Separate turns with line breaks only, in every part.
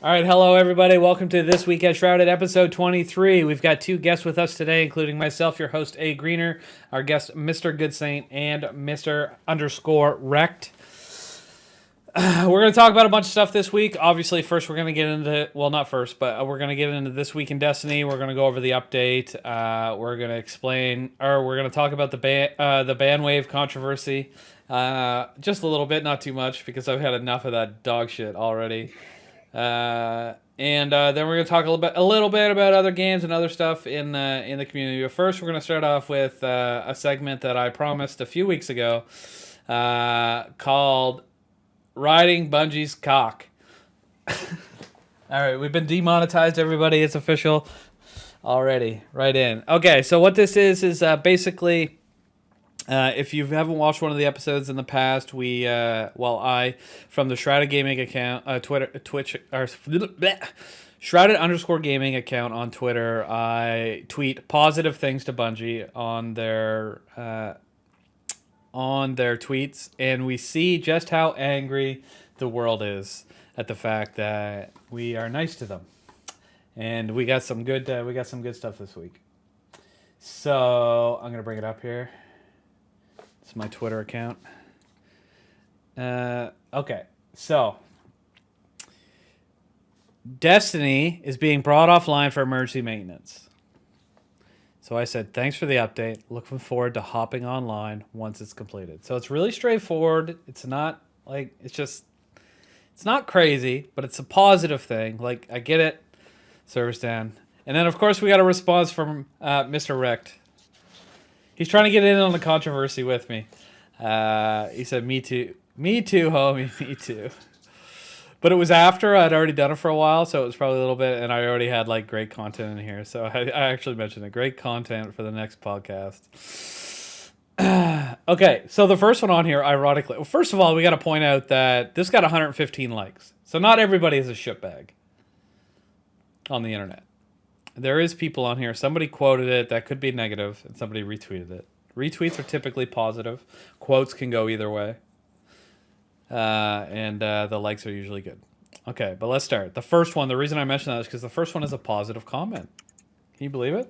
All right, hello everybody. Welcome to This Week at Shrouded, episode 23. We've got two guests with us today, including myself, your host, A. Greener, our guest, Mr. Good Saint, and Mr. _ Wrecked. We're going to talk about a bunch of stuff this week. Obviously, first we're going to get into, well, not first, but we're going to get into This Week in Destiny. We're going to go over the update. We're going to explain, or we're going to talk about the ban wave controversy. Just a little bit, not too much, because I've had enough of that dog shit already. And then we're going to talk a little bit about other games and other stuff in the community. But first, we're going to start off with a segment that I promised a few weeks ago called Riding Bungie's Cock. All right, we've been demonetized, everybody. It's official already. Right in. Okay, so what this is basically... if you haven't watched one of the episodes in the past, I, from the Shrouded Gaming account, Shrouded _ Gaming account on Twitter, I tweet positive things to Bungie on their tweets, and we see just how angry the world is at the fact that we are nice to them, and we got some good stuff this week. So I'm gonna bring it up here. It's my Twitter account. Okay, so Destiny is being brought offline for emergency maintenance. So I said, thanks for the update. Looking forward to hopping online once it's completed. So it's really straightforward. It's not like, it's not crazy, but it's a positive thing. Like, I get it. Service down. And then, of course, we got a response from Mr. Wrecked. He's trying to get in on the controversy with me. He said, me too. Me too, homie. Me too. But it was after I'd already done it for a while, so it was probably a little bit, and I already had like great content in here. So I actually mentioned it. Great content for the next podcast. Okay, so the first one on here, ironically, well, first of all, we got to point out that this got 115 likes. So not everybody is a shitbag on the internet. There is people on here. Somebody quoted it. That could be negative, and somebody retweeted it. Retweets are typically positive. Quotes can go either way. And the likes are usually good. Okay, but let's start. The first one, the reason I mentioned that is because the first one is a positive comment. Can you believe it?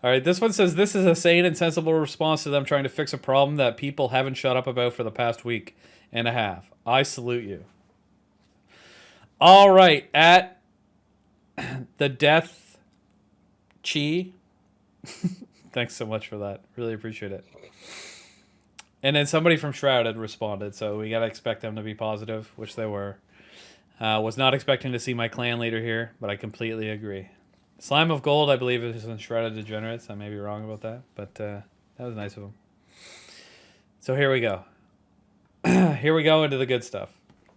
All right, this one says, this is a sane and sensible response to them trying to fix a problem that people haven't shut up about for the past week and a half. I salute you. All right, at the death... Chi. Thanks so much for that. Really appreciate it. And then somebody from Shrouded responded, so we got to expect them to be positive, which they were. Was not expecting to see my clan leader here, but I completely agree. Slime of Gold, I believe, is in Shrouded Degenerates. I may be wrong about that, but that was nice of him. So here we go. Here we go into the good stuff.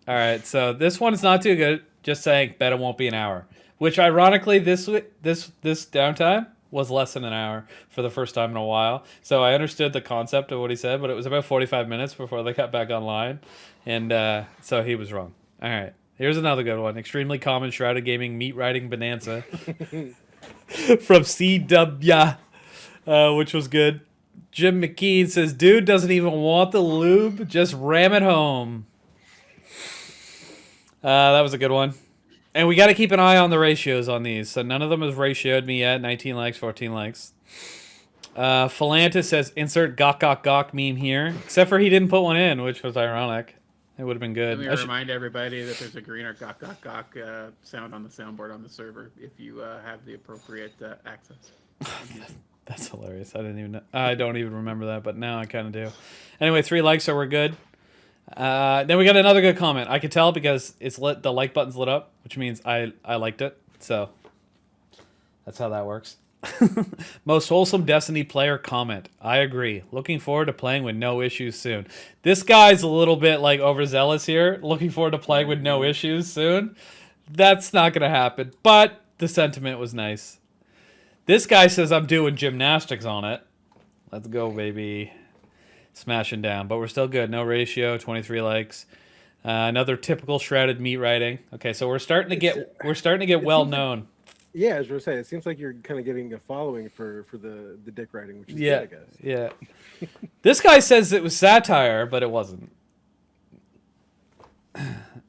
All right, so this one is not too good. Just saying, bet it won't be an hour. Which, ironically, this downtime was less than an hour for the first time in a while. So I understood the concept of what he said, but it was about 45 minutes before they got back online. And so he was wrong. All right. Here's another good one. Extremely common Shrouded Gaming meat riding bonanza from CW, which was good. Jim McKean says, dude doesn't even want the lube. Just ram it home. That was a good one. And we got to keep an eye on the ratios on these. So none of them has ratioed me yet. 19 likes, 14 likes. Philantis says, insert gawk gawk gawk meme here. Except for he didn't put one in, which was ironic. It would have been good.
Let me remind everybody that there's a greener gawk gawk gawk sound on the soundboard on the server if you have the appropriate access.
That's hilarious. I don't even remember that, but now I kind of do. Anyway, 3 likes, so we're good. Then we got another good comment. I could tell because it's lit. The like button's lit up, which means I liked it. So that's how that works. Most wholesome Destiny player comment. I agree. Looking forward to playing with no issues soon. This guy's a little bit like overzealous here. Looking forward to playing with no issues soon. That's not going to happen. But the sentiment was nice. This guy says I'm doing gymnastics on it. Let's go, baby. Smashing down, but we're still good. No ratio, 23 likes. Another typical Shrouded meat riding. Okay, so we're starting to get well known.
Yeah, as I was saying, it seems like you're kind of getting a following for the dick riding, which is good, I guess.
Yeah. This guy says it was satire, but it wasn't.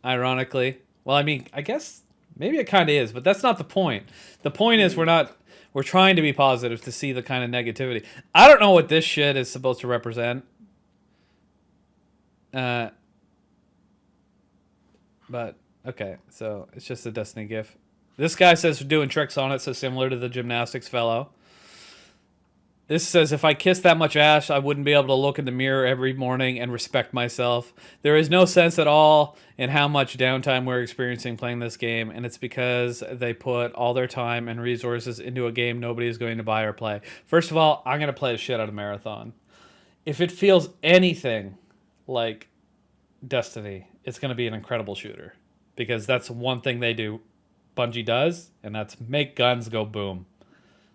Ironically, well, I mean, I guess Maybe it kind of is, but that's not the point. The point is we're trying to be positive to see the kind of negativity. I don't know what this shit is supposed to represent. But okay, so it's just a Destiny gif. This guy says we're doing tricks on it, so similar to the gymnastics fellow. This says, if I kissed that much ass, I wouldn't be able to look in the mirror every morning and respect myself. There is no sense at all in how much downtime we're experiencing playing this game, and it's because they put all their time and resources into a game nobody is going to buy or play. First of all, I'm going to play the shit out of Marathon. If it feels anything like Destiny, it's going to be an incredible shooter, because that's one thing they do, Bungie does, and that's make guns go boom.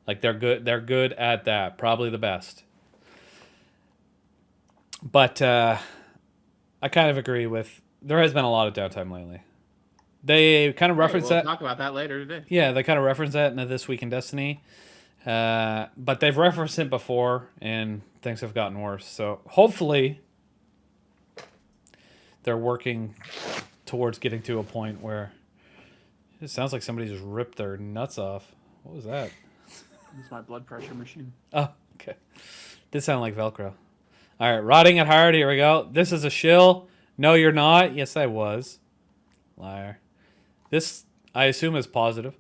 Like, they're good at that. Probably the best. But I kind of agree with, there has been a lot of downtime lately. They kind of reference
we'll
that.
talk about that later today.
Yeah, they kind of reference that in This Week in Destiny. But they've referenced it before, and things have gotten worse. So hopefully they're working towards getting to a point where it sounds like somebody just ripped their nuts off. What was that?
It's my blood pressure machine.
Oh, okay. Did sound like Velcro. All right, rotting at heart. Here we go. This is a shill. No, you're not. Yes, I was. Liar. This, I assume, is positive.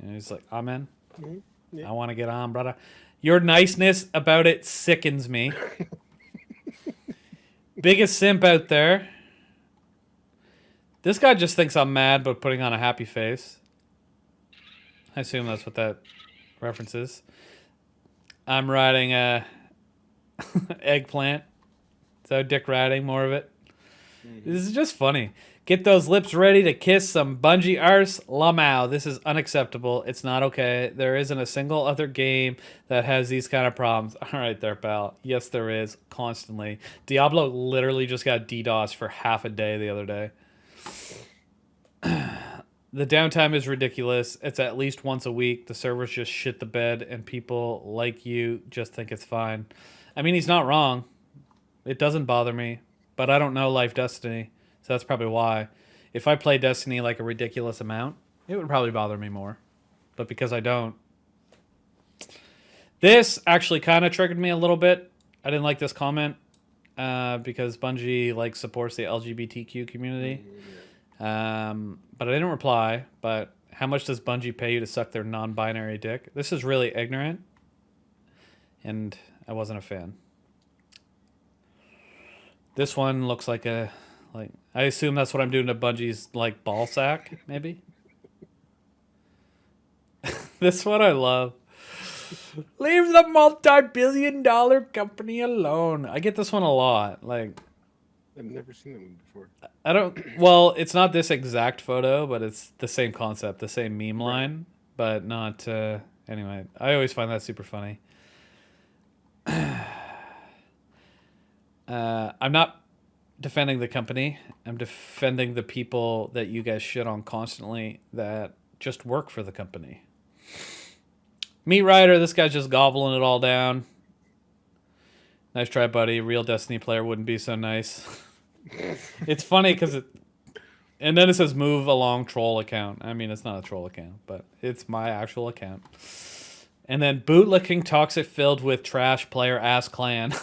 And he's like, amen.
Mm-hmm. Yeah.
I want to get on, brother. Your niceness about it sickens me. Biggest simp out there. This guy just thinks I'm mad, but putting on a happy face. I assume that's what that references. I'm riding a eggplant. So dick riding, more of it. Mm-hmm. This is just funny. Get those lips ready to kiss some Bungie arse. Lamau. This is unacceptable. It's not okay. There isn't a single other game that has these kind of problems. All right there, pal. Yes, there is. Constantly. Diablo literally just got DDoS for half a day the other day. The downtime is ridiculous. It's at least once a week. The servers just shit the bed, and people like you just think it's fine. I mean, he's not wrong. It doesn't bother me, but I don't know Life Destiny, so that's probably why. If I play Destiny like a ridiculous amount, it would probably bother me more. But because I don't. This actually kind of triggered me a little bit. I didn't like this comment because Bungie supports the LGBTQ community. But I didn't reply. But how much does Bungie pay you to suck their non-binary dick? This is really ignorant, and I wasn't a fan. This one looks like I assume that's what I'm doing to Bungie's ball sack, maybe. This one I love. Leave the multi-billion-dollar company alone. I get this one a lot.
I've never seen that one before.
I don't. Well, it's not this exact photo, but it's the same concept, the same meme line, but not. Anyway, I always find that super funny. I'm not defending the company. I'm defending the people that you guys shit on constantly that just work for the company. Meat Rider, this guy's just gobbling it all down. Nice try, buddy. Real Destiny player wouldn't be so nice. It's funny because it... And then it says move along troll account. I mean, it's not a troll account, but it's my actual account. And then bootlicking toxic filled with trash player ass clan.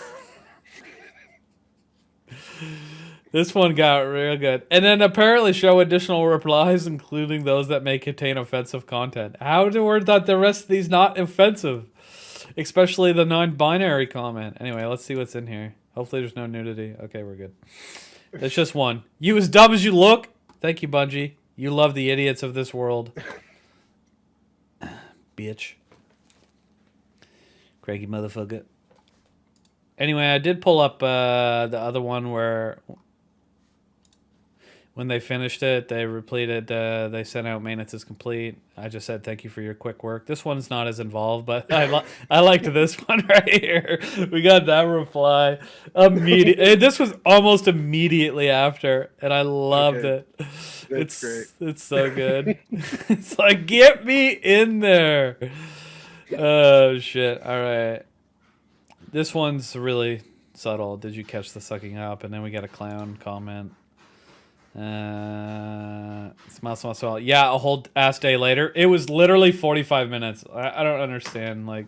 This one got real good. And then apparently show additional replies, including those that may contain offensive content. How do we thought the rest of these not offensive? Especially the non-binary comment. Anyway, let's see what's in here. Hopefully there's no nudity. Okay, we're good. There's just one. You as dumb as you look. Thank you, Bungie. You love the idiots of this world. Bitch. Craigie motherfucker. Anyway, I did pull up the other one where when they finished it, they repleted, they sent out maintenance is complete. I just said thank you for your quick work. This one's not as involved, but I liked this one right here. We got that reply. This was almost immediately after, and I loved it.
That's great.
It's so good. It's like, get me in there. Oh, shit. All right. This one's really subtle. Did you catch the sucking up? And then we got a clown comment. Smile, smile, smile. Yeah, a whole ass day later. It was literally 45 minutes. I don't understand, like,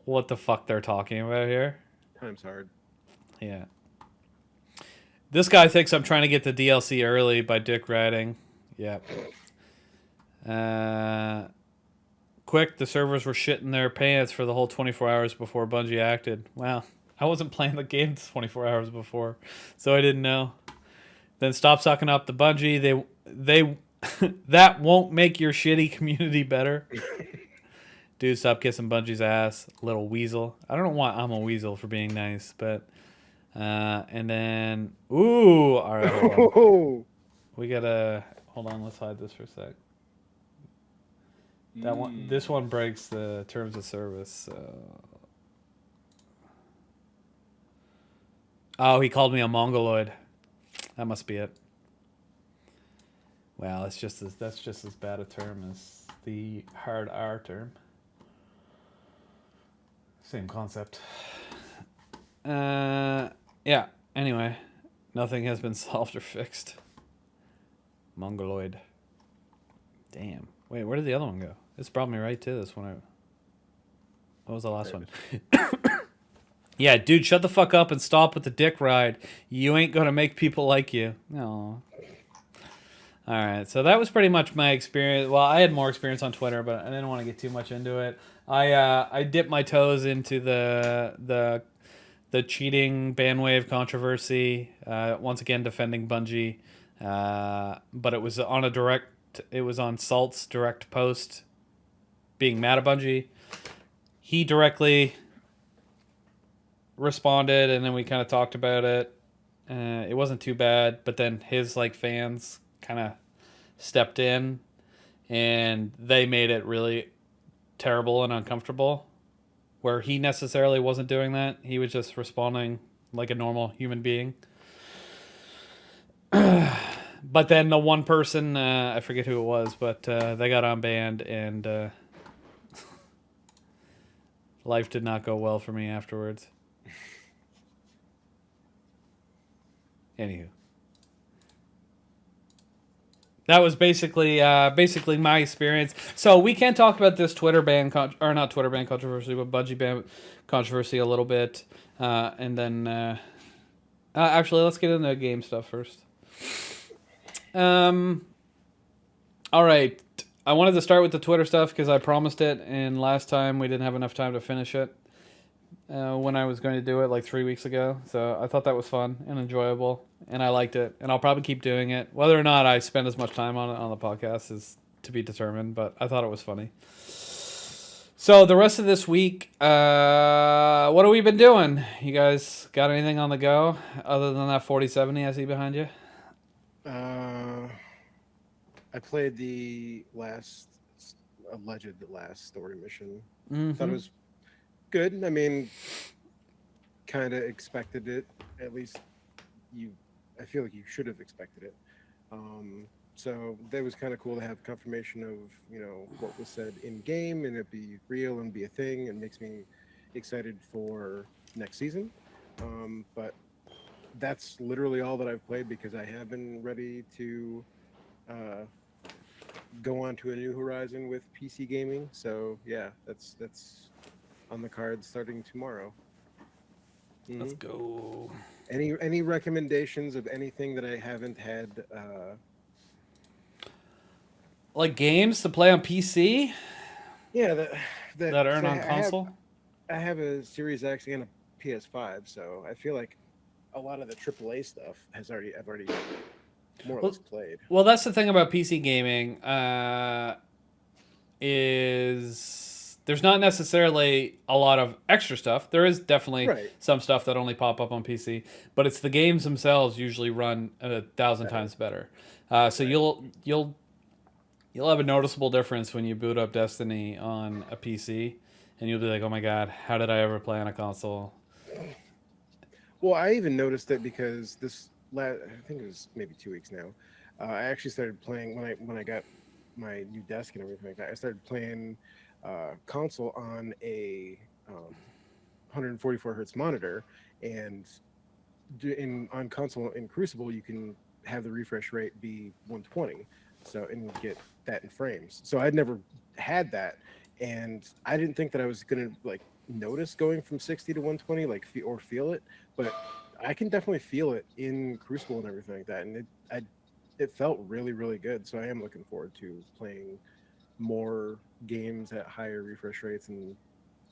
what the fuck they're talking about here.
Time's hard.
Yeah. This guy thinks I'm trying to get the DLC early by dick riding. Yeah. Quick, the servers were shitting their pants for the whole 24 hours before Bungie acted. Wow. I wasn't playing the game 24 hours before, so I didn't know. Then stop sucking up the Bungie. They that won't make your shitty community better. Dude, stop kissing Bungie's ass, little weasel. I don't know why I'm a weasel for being nice, but and then all right, hold on.
Oh,
We gotta hold on. Let's hide this for a sec. This one breaks the terms of service. So. Oh, he called me a mongoloid. That must be it. Well, that's just as bad a term as the hard R term. Same concept. Yeah. Anyway, nothing has been solved or fixed. Mongoloid. Damn. Wait, where did the other one go? This brought me right to this one. What was the last one? Yeah, dude, shut the fuck up and stop with the dick ride. You ain't gonna make people like you. No. All right, so that was pretty much my experience. Well, I had more experience on Twitter, but I didn't want to get too much into it. I dipped my toes into the cheating ban wave controversy. Once again, defending Bungie, but it was on It was on Salt's direct post, being mad at Bungie. He directly responded, and then we kind of talked about it. It wasn't too bad, but then his fans kind of stepped in, and they made it really terrible and uncomfortable. Where he necessarily wasn't doing that, he was just responding like a normal human being. But then the one person, I forget who it was, but they got unbanned, and life did not go well for me afterwards. Anywho, that was basically my experience. So we can talk about this Twitter ban or not Twitter ban controversy, but Bungie ban controversy a little bit, and then actually let's get into game stuff first. All right, I wanted to start with the Twitter stuff because I promised it, and last time we didn't have enough time to finish it. When I was going to do it 3 weeks ago. So I thought that was fun and enjoyable, and I liked it, and I'll probably keep doing it. Whether or not I spend as much time on it on the podcast is to be determined, but I thought it was funny. So the rest of this week, what have we been doing? You guys got anything on the go other than that 4070 I see behind you?
I played the alleged last story mission.
Mm-hmm.
Thought it was good. I mean, kind of expected it. At least I feel like you should have expected it. So that was kind of cool to have confirmation of what was said in game, and it be real and be a thing. It makes me excited for next season. But that's literally all that I've played because I have been ready to go on to a new horizon with PC gaming. So yeah, that's on the cards starting tomorrow. Mm-hmm.
Let's go.
Any recommendations of anything that I haven't had?
Games to play on PC?
Yeah, that
earn on console.
I have a Series X and a PS5, so I feel like a lot of the AAA stuff I've already more or less played.
Well, that's the thing about PC gaming. Is there's not necessarily a lot of extra stuff. There is definitely some stuff that only pop up on PC, but it's the games themselves usually run 1,000 times better. So you'll have a noticeable difference when you boot up Destiny on a PC, and you'll be like, "Oh my god, how did I ever play on a console?"
Well, I even noticed it because I think it was maybe 2 weeks now. I actually started playing when I got my new desk and everything like that. I started playing console on a 144 hertz monitor, and on console in Crucible, you can have the refresh rate be 120, so and get that in frames. So I'd never had that, and I didn't think that I was gonna like notice going from 60 to 120, like or feel it, but I can definitely feel it in Crucible and everything like that, and it felt really really good. So I am looking forward to playing more games at higher refresh rates and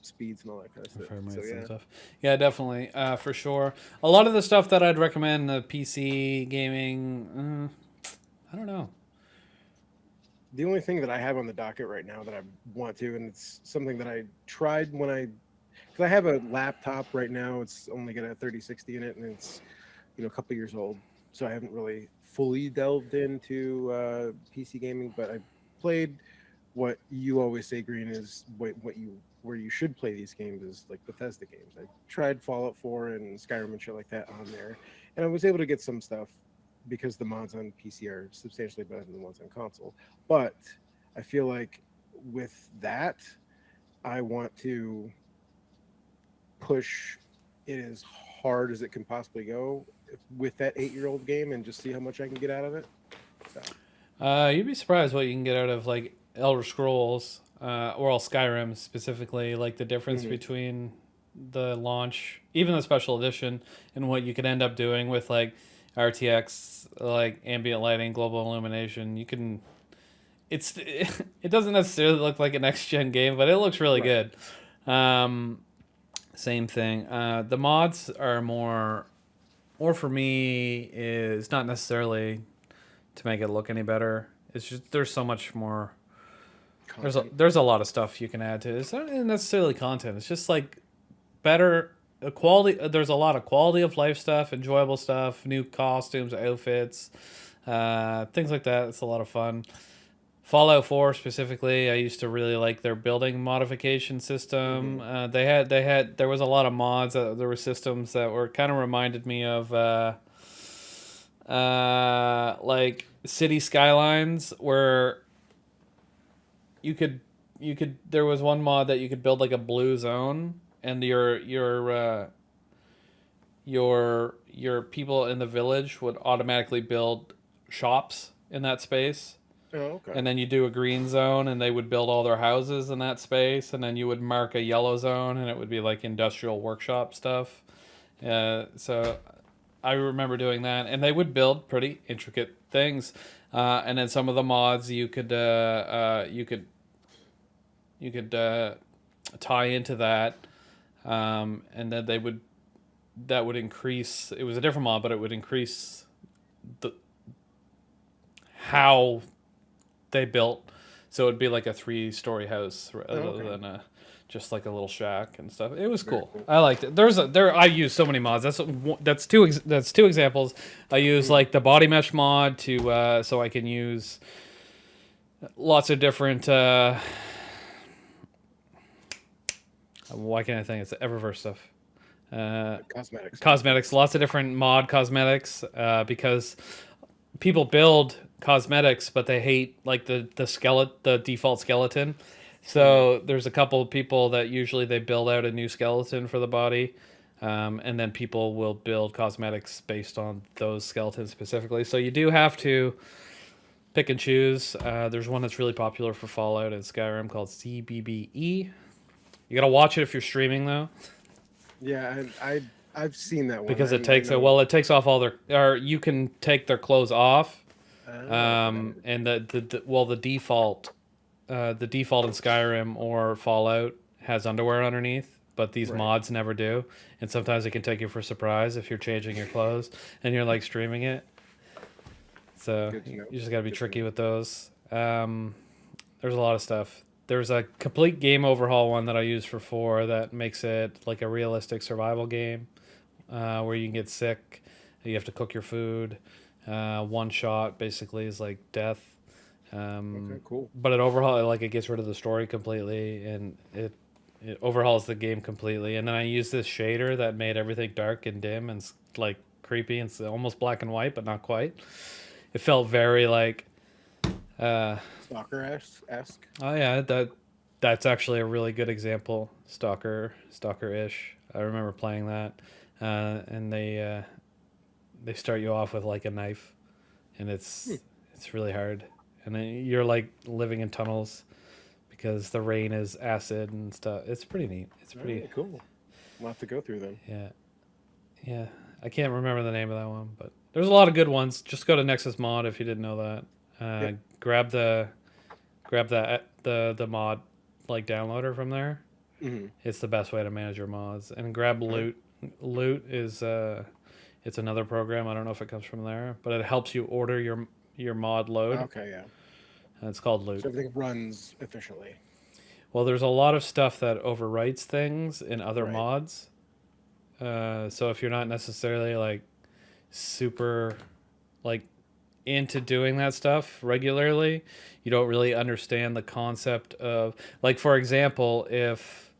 speeds and all that kind of stuff.
Frame
So
rates and
yeah,
stuff. Yeah, definitely, for sure. A lot of the stuff that I'd recommend, the PC gaming, I don't know.
the only thing that I have on the docket right now that I want to, and it's something that I tried when because I have a laptop right now. It's only got a 3060 in it, and it's a couple years old, so I haven't really fully delved into PC gaming. But I played what you always say, Green, is where you should play these games is like Bethesda games. I tried Fallout 4 and Skyrim and shit like that on there, and I was able to get some stuff because the mods on PC are substantially better than the ones on console. But I feel like with that, I want to push it as hard as it can possibly go with that 8-year-old game and just see how much I can get out of it. So.
You'd be surprised what you can get out of like Elder Scrolls, or Skyrim specifically. Like the difference between the launch, even the special edition, and what you could end up doing with like RTX, like ambient lighting, global illumination. You can. It doesn't necessarily look like a next gen game, but it looks really good. Same thing. The mods are more for me is not necessarily to make it look any better. It's just there's so much more. There's a lot of stuff you can add to it. It's not necessarily content. It's just like better quality. There's a lot of quality of life stuff, enjoyable stuff, new costumes, outfits, things like that. It's a lot of fun. Fallout 4 specifically, I used to really like their building modification system. There was a lot of mods. There were systems that were kind of reminded me of like city skylines, where you could there was one mod that you could build like a blue zone, and your people in the village would automatically build shops in that space.
Oh, okay.
And then you do a green zone, and they would build all their houses in that space. And then you would mark a yellow zone, and it would be like industrial workshop stuff. So I remember doing that, and they would build pretty intricate things. And then some of the mods you could tie into that, and then that would increase. It was a different mod, but it would increase how they built, so it'd be like a 3-story house rather than just like a little shack and stuff. It was cool. I liked it. I use so many mods. That's two examples. I use like the body mesh mod to so I can use lots of different. Why can't I think? It's the Eververse stuff. Cosmetics. Lots of different mod cosmetics because people build cosmetics, but they hate like the default skeleton. So there's a couple of people that usually they build out a new skeleton for the body, and then people will build cosmetics based on those skeletons specifically. So you do have to pick and choose. There's one that's really popular for Fallout and Skyrim called CBBE. You gotta watch it if you're streaming though.
Yeah, I've seen that one
because it takes it takes off all their, or you can take their clothes off. And the default in Skyrim or Fallout has underwear underneath, but these mods never do. And sometimes it can take you for a surprise if you're changing your clothes and you're like streaming it. So you just gotta be tricky with those. There's a lot of stuff. There's a complete game overhaul one that I use for 4 that makes it like a realistic survival game, where you can get sick, you have to cook your food. One shot basically is like death.
Okay, cool.
But it gets rid of the story completely, and it overhauls the game completely. And then I used this shader that made everything dark and dim and like creepy and almost black and white, but not quite. It felt very like
Stalker-esque.
Oh yeah, that's actually a really good example. Stalker-ish. I remember playing that, and they they start you off with like a knife, and it's really hard, and then you're like living in tunnels because the rain is acid and stuff. It's pretty neat. It's pretty
cool. We'll have to go through them.
Yeah. I can't remember the name of that one, but there's a lot of good ones. Just go to Nexus Mod if you didn't know that. Grab the mod like downloader from there.
Mm-hmm.
It's the best way to manage your mods. And grab Loot. Loot is it's another program. I don't know if it comes from there, but it helps you order your mod load.
Okay, yeah.
And it's called Loot.
So everything runs efficiently.
Well, there's a lot of stuff that overwrites things in other
Right.
mods. So if you're not necessarily like super like into doing that stuff regularly, you don't really understand the concept of, like, for example, if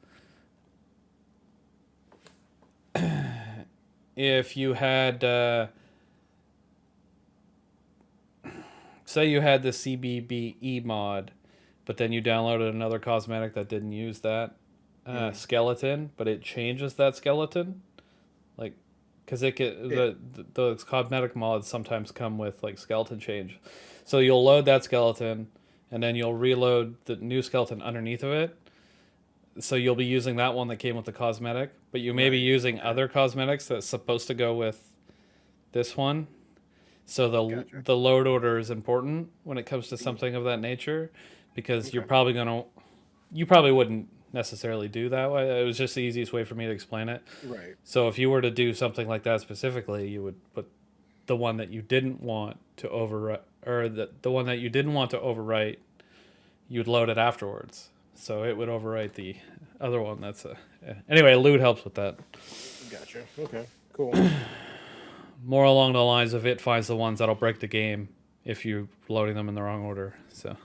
you had say you had the CBBE mod, but then you downloaded another cosmetic that didn't use that skeleton, but it changes that skeleton, like, because the cosmetic mods sometimes come with like skeleton change, so you'll load that skeleton, and then you'll reload the new skeleton underneath of it. So you'll be using that one that came with the cosmetic, but you may be using other cosmetics that's supposed to go with this one. So the load order is important when it comes to something of that nature, because you probably wouldn't necessarily do that way. It was just the easiest way for me to explain it.
Right.
So if you were to do something like that specifically, you would put the one that you didn't want to overwrite, or the one that you didn't want to overwrite, you'd load it afterwards. So it would overwrite the other one. Anyway, Loot helps with that.
Gotcha. Okay, cool.
More along the lines of it finds the ones that'll break the game if you're loading them in the wrong order. So,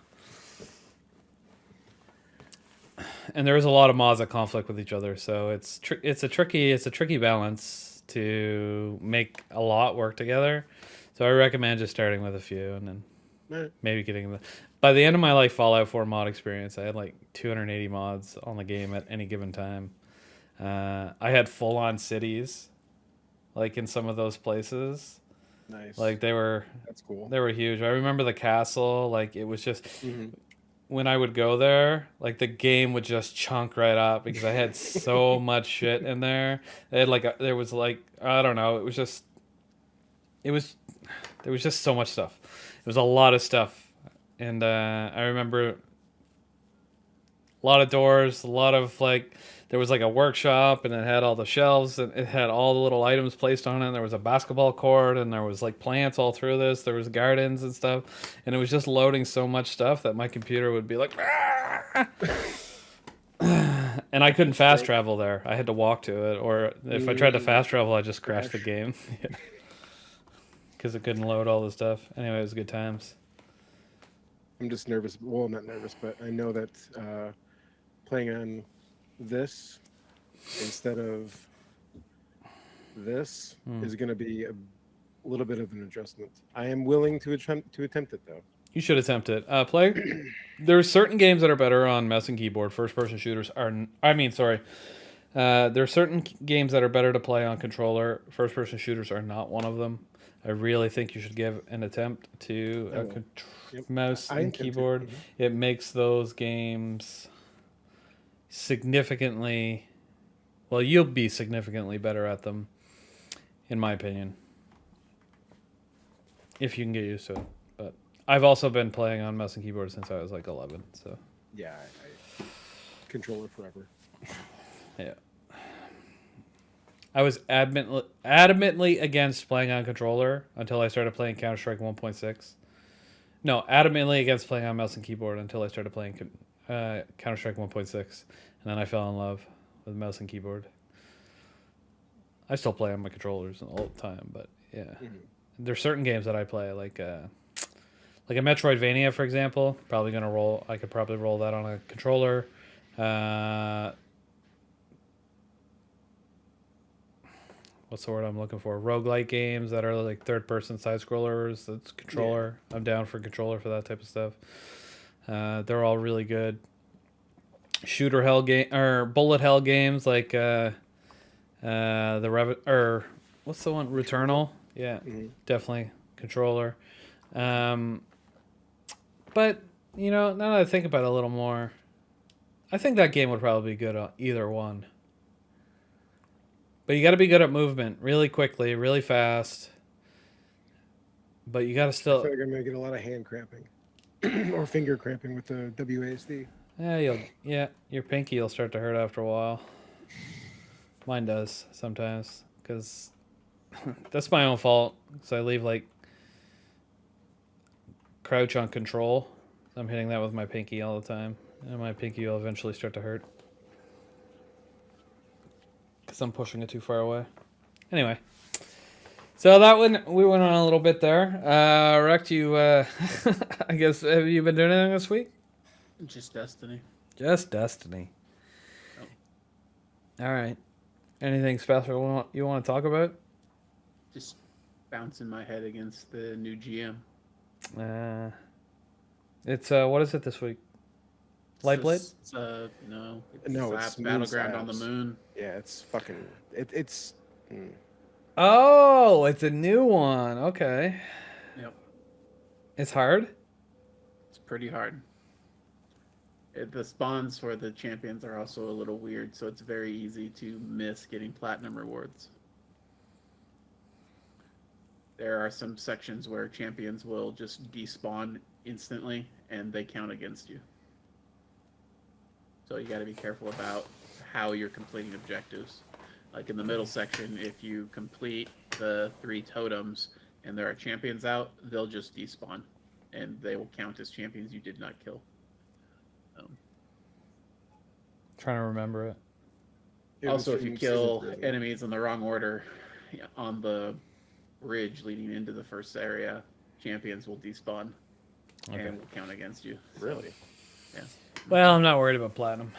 and there's a lot of mods that conflict with each other. So it's a tricky balance to make a lot work together. So I recommend just starting with a few and then maybe getting the. By the end of my like Fallout 4 mod experience, I had like 280 mods on the game at any given time. I had full-on cities, like in some of those places.
Nice.
Like
That's cool.
They were huge. I remember the castle. Like it was just when I would go there, like the game would just chunk right up because I had so much shit in there. They had there was I don't know. There was just so much stuff. It was a lot of stuff. And I remember a lot of doors, a lot of there was like a workshop, and it had all the shelves, and it had all the little items placed on it. And there was a basketball court, and there was like plants all through this. There was gardens and stuff, and it was just loading so much stuff that my computer would be like, and I couldn't fast travel there. I had to walk to it, or if I tried to fast travel, I just crashed the game because it couldn't load all the stuff. Anyway, it was good times.
I'm just nervous. Well, not nervous, but I know that playing on this instead of this is going to be a little bit of an adjustment. I am willing to attempt it, though. You
should attempt it. There are certain games that are better on mouse and keyboard. First-person shooters are. There are certain games that are better to play on controller. First-person shooters are not one of them. I really think you should give an attempt to mouse and keyboard. It makes those games significantly. Well, you'll be significantly better at them, in my opinion, if you can get used to it. But I've also been playing on mouse and keyboard since I was like 11. So
yeah, controller forever.
Yeah. I was adamantly against playing on controller until I started playing Counter-Strike 1.6. No, adamantly against playing on mouse and keyboard until I started playing Counter-Strike 1.6. And then I fell in love with mouse and keyboard. I still play on my controllers all the time, but yeah. Mm-hmm. There's certain games that I play, like a Metroidvania, for example. I could probably roll that on a controller. What's the word I'm looking for? Roguelike games that are like third-person side-scrollers. That's controller. Yeah. I'm down for controller for that type of stuff. They're all really good. Shooter hell game or bullet hell games like what's the one? Returnal. Yeah,
Mhm.
definitely controller. But now that I think about it a little more, I think that game would probably be good on either one. But you got to be good at movement, really quickly, really fast. But you got to
I
still,
feel like I'm gonna get a lot of hand cramping or finger cramping with the WASD.
your pinky will start to hurt after a while. Mine does sometimes because that's my own fault. So I leave like crouch on control. I'm hitting that with my pinky all the time, and my pinky will eventually start to hurt because I'm pushing it too far away. Anyway, so that one we went on a little bit there. Rex, you, I guess, have you been doing anything this week?
Just Destiny.
Just Destiny.
Oh.
All right. Anything special you want to talk about?
Just bouncing my head against the new GM.
It's what is it this week? Lightblade?
No.
No, it's
Slabs, Battleground on the
Moon
Moon.
Yeah, it's fucking. It's.
Oh, it's a new one. Okay.
Yep.
It's hard.
It's pretty hard. The spawns for the champions are also a little weird, so it's very easy to miss getting platinum rewards. There are some sections where champions will just despawn instantly, and they count against you. So you got to be careful about how you're completing objectives. Like in the middle section, if you complete the 3 totems and there are champions out, they'll just despawn, and they will count as champions you did not kill.
Trying to remember it.
Also, if you kill enemies in the wrong order on the ridge leading into the first area, champions will despawn and will count against you.
Really?
Yeah.
Well, I'm not worried about platinum.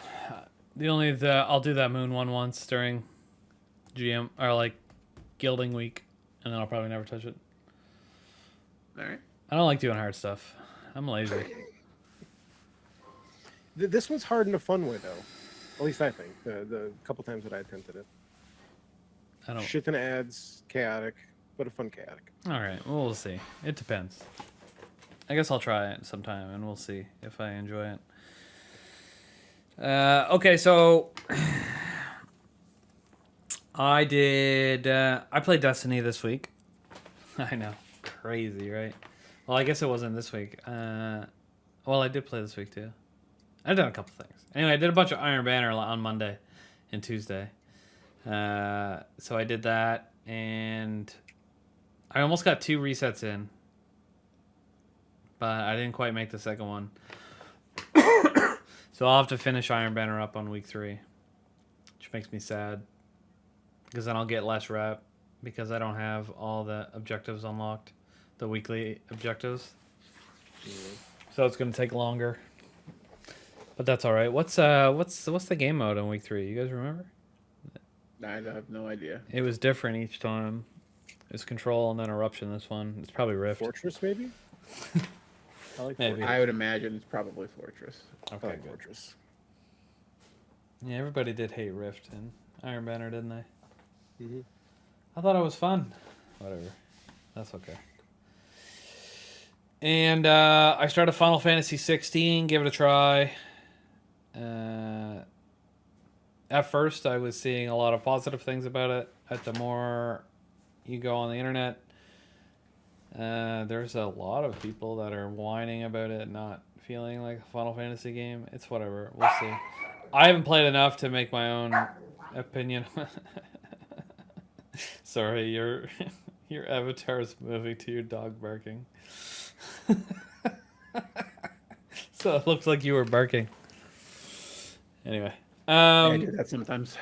I'll do that moon one once during GM or like gilding week, and then I'll probably never touch it.
All right.
I don't like doing hard stuff. I'm lazy.
This one's hard in a fun way, though. At least I think. The couple times that I attempted it.
I don't.
Shit ton of ads, chaotic, but a fun chaotic.
All right. Well, we'll see. It depends. I guess I'll try it sometime, and we'll see if I enjoy it. Okay, so I played Destiny this week. I know, crazy, right? Well, I guess it wasn't this week. Well, I did play this week too. I've done a couple things. Anyway, I did a bunch of Iron Banner on Monday and Tuesday. So I did that, and I almost got 2 resets in, but I didn't quite make the second one. So I'll have to finish Iron Banner up on week 3, which makes me sad, because then I'll get less rep, because I don't have all the objectives unlocked, the weekly objectives. So it's going to take longer. But that's all right. What's the game mode on week 3? You guys remember?
I have no idea.
It was different each time. It was Control and then Eruption. This one, it's probably Rift.
Fortress, maybe? I like
Maybe.
Fortress.
I would imagine it's probably Fortress.
I
Okay,
like
good.
Fortress.
Yeah, everybody did hate Rift and Iron Banner, didn't they?
Mm-hmm.
I thought it was fun. Whatever. That's okay. And I started Final Fantasy XVI. Give it a try. At first, I was seeing a lot of positive things about it. The more you go on the internet, there's a lot of people that are whining about it not feeling like a Final Fantasy game. It's whatever. We'll see. I haven't played enough to make my own opinion. Sorry, your avatar is moving to your dog barking. So it looks like you were barking. Anyway.
I do that sometimes.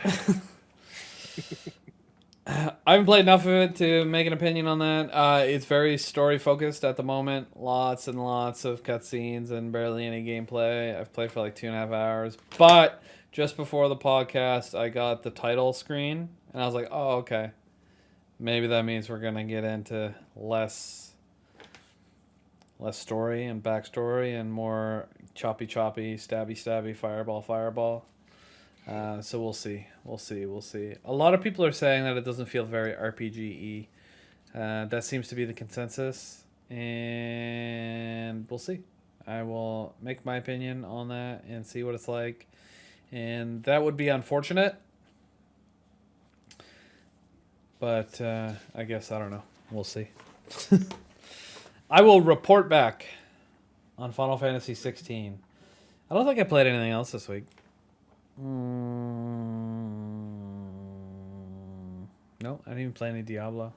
I haven't played enough of it to make an opinion on that. It's very story focused at the moment. Lots and lots of cutscenes and barely any gameplay. I've played for like 2.5 hours. But just before the podcast, I got the title screen, and I was like, oh, okay. Maybe that means we're going to get into less story and backstory and more choppy, stabby, fireball. So we'll see. A lot of people are saying that it doesn't feel very RPG-y. That seems to be the consensus, and we'll see. I will make my opinion on that and see what it's like, and that would be unfortunate. But I guess I don't know. We'll see. I will report back on Final Fantasy XVI. I don't think I played anything else this week. No, I didn't even play any Diablo.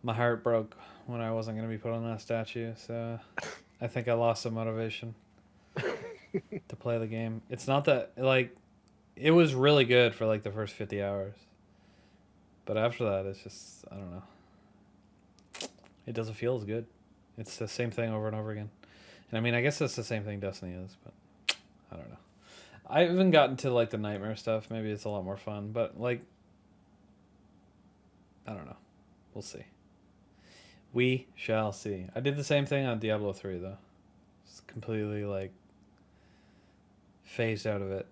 My heart broke when I wasn't going to be put on that statue, so I think I lost some motivation to play the game. It's not that, like, it was really good for, like, the first 50 hours. But after that, it's just, I don't know. It doesn't feel as good. It's the same thing over and over again. And I mean, I guess that's the same thing Destiny is, but I don't know. I haven't gotten to, like, the nightmare stuff. Maybe it's a lot more fun, but, like, I don't know. We'll see. We shall see. I did the same thing on Diablo 3, though. Just completely, like, phased out of it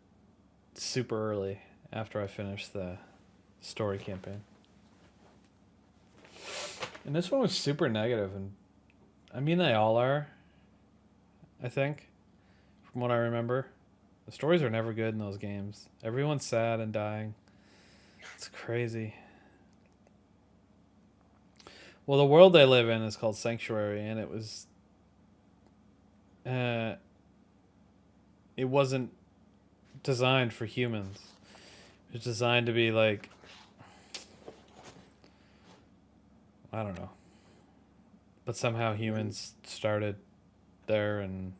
super early after I finished the story campaign. And this one was super negative, and I mean, they all are, I think, from what I remember. The stories are never good in those games. Everyone's sad and dying. It's crazy. Well, the world they live in is called Sanctuary, and it was... it wasn't designed for humans. It was designed to be, like... I don't know. But somehow humans started there, and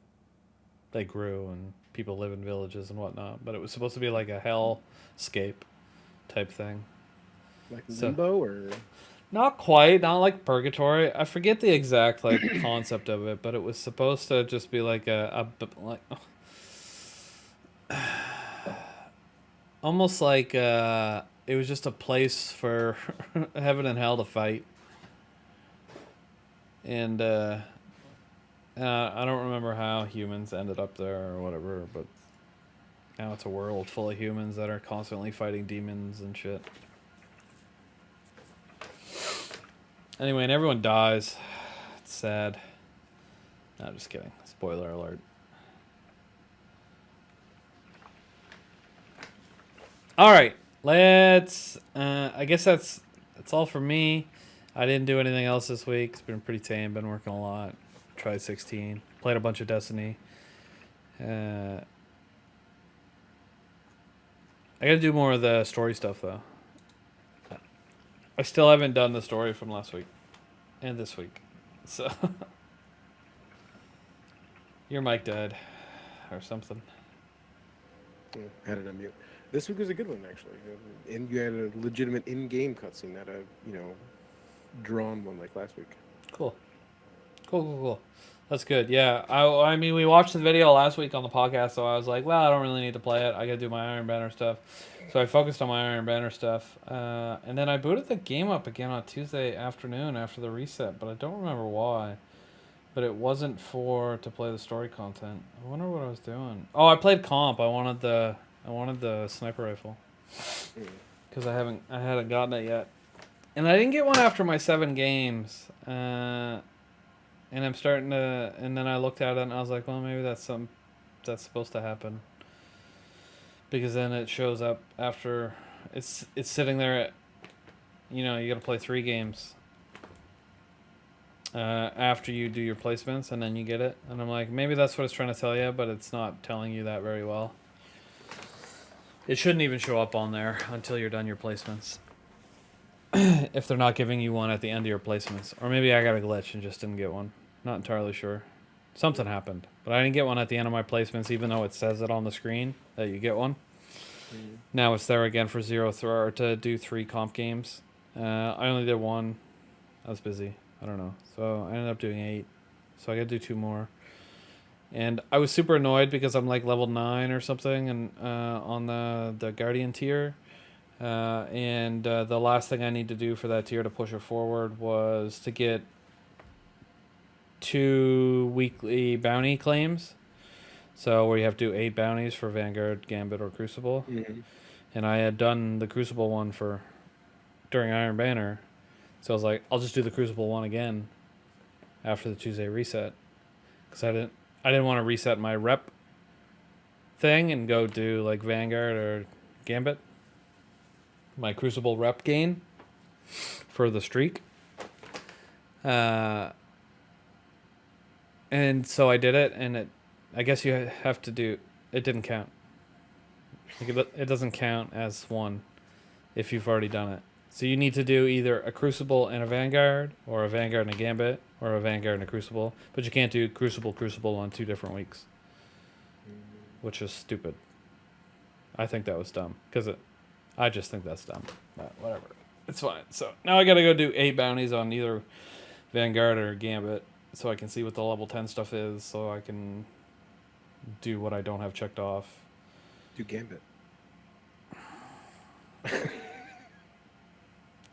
they grew, and people live in villages and whatnot. But it was supposed to be like a hellscape type thing.
Like Limbo, or...
Not quite, not like Purgatory. I forget the exact like concept of it, but it was supposed to just be like almost like it was just a place for heaven and hell to fight. And I don't remember how humans ended up there or whatever, but now it's a world full of humans that are constantly fighting demons and shit. Anyway, and everyone dies. It's sad. No, just kidding. Spoiler alert. All right, let's. I guess that's all for me. I didn't do anything else this week. It's been pretty tame. Been working a lot. Tried 16. Played a bunch of Destiny. I gotta do more of the story stuff though. I still haven't done the story from last week and this week. So your mic died or something.
Had it on mute. This week was a good one, actually. And you had a legitimate in-game cutscene, not a, drawn one like last week.
Cool. That's good. Yeah. I mean, we watched the video last week on the podcast, so I was like, well, I don't really need to play it. I gotta do my Iron Banner stuff. So I focused on my Iron Banner stuff. And then I booted the game up again on Tuesday afternoon after the reset, but I don't remember why. But it wasn't to play the story content. I wonder what I was doing. Oh, I played comp. I wanted the sniper rifle. Because I hadn't gotten it yet. And I didn't get one after my 7 games. And I'm starting to, and then I looked at it and I was like, well, maybe that's supposed to happen. Because then it shows up after it's sitting there at, you gotta play 3 games after you do your placements, and then you get it. And I'm like, maybe that's what it's trying to tell you, but it's not telling you that very well. It shouldn't even show up on there until you're done your placements. If they're not giving you one at the end of your placements. Or maybe I got a glitch and just didn't get one. Not entirely sure. Something happened. But I didn't get one at the end of my placements, even though it says it on the screen that you get one. Now it's there again for to do 3 comp games. I only did 1. I was busy. I don't know. So I ended up doing 8. So I got to do 2 more. And I was super annoyed because I'm like level 9 or something and on the Guardian tier. And the last thing I need to do for that tier to push it forward was to get 2 weekly bounty claims. So where you have to do 8 bounties for Vanguard, Gambit, or Crucible. Mm-hmm. And I had done the Crucible one during Iron Banner. So I was like, I'll just do the Crucible one again after the Tuesday reset, because I didn't want to reset my rep thing and go do like Vanguard or Gambit. My Crucible rep gain for the streak. And so I did it, and I guess you have to do. It didn't count. Like it doesn't count as one if you've already done it. So you need to do either a Crucible and a Vanguard, or a Vanguard and a Gambit, or a Vanguard and a Crucible. But you can't do Crucible on 2 different weeks, which is stupid. I think that was dumb, I just think that's dumb. But whatever, it's fine. So now I gotta go do 8 bounties on either Vanguard or Gambit, so I can see what the level 10 stuff is, so I can do what I don't have checked off.
Do Gambit.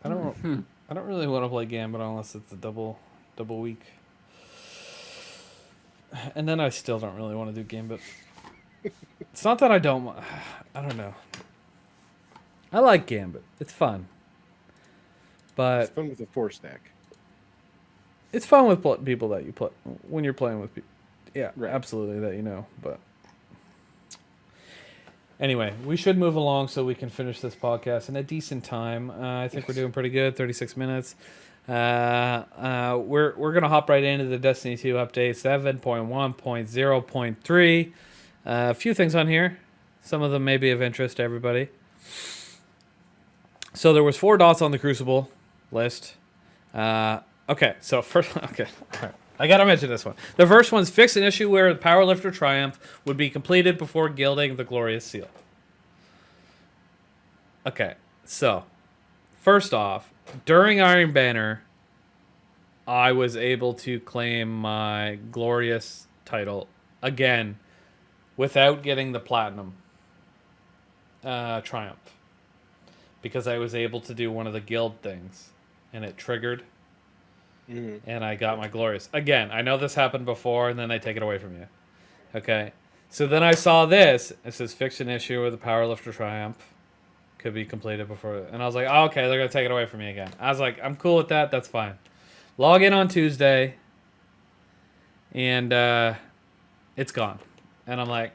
I don't really want to play Gambit unless it's a double week. And then I still don't really want to do Gambit. It's not that I don't know. I like Gambit. It's fun. But
It's fun with a 4-stack.
it's fun with people that you play when you're playing with people. Yeah,
Right.
absolutely, that you know. But anyway, we should move along so we can finish this podcast in a decent time. I think we're doing pretty good, 36 minutes. We're gonna hop right into the Destiny 2 update 7.1.0.3. A few things on here. Some of them may be of interest to everybody. So there was 4 dots on the Crucible list. Okay, so first, okay, all right. I gotta mention this one. The first one's fix an issue where the Powerlifter Triumph would be completed before gilding the Glorious Seal. Okay, so first off, during Iron Banner, I was able to claim my Glorious title again without getting the Platinum Triumph, because I was able to do one of the guild things, and it triggered. And I got my Glorious. Again, I know this happened before, and then they take it away from you. Okay. So then I saw this. It says, fix an issue where the Powerlifter Triumph could be completed before. And I was like, oh, okay, they're going to take it away from me again. I was like, I'm cool with that. That's fine. Log in on Tuesday, and it's gone. And I'm like,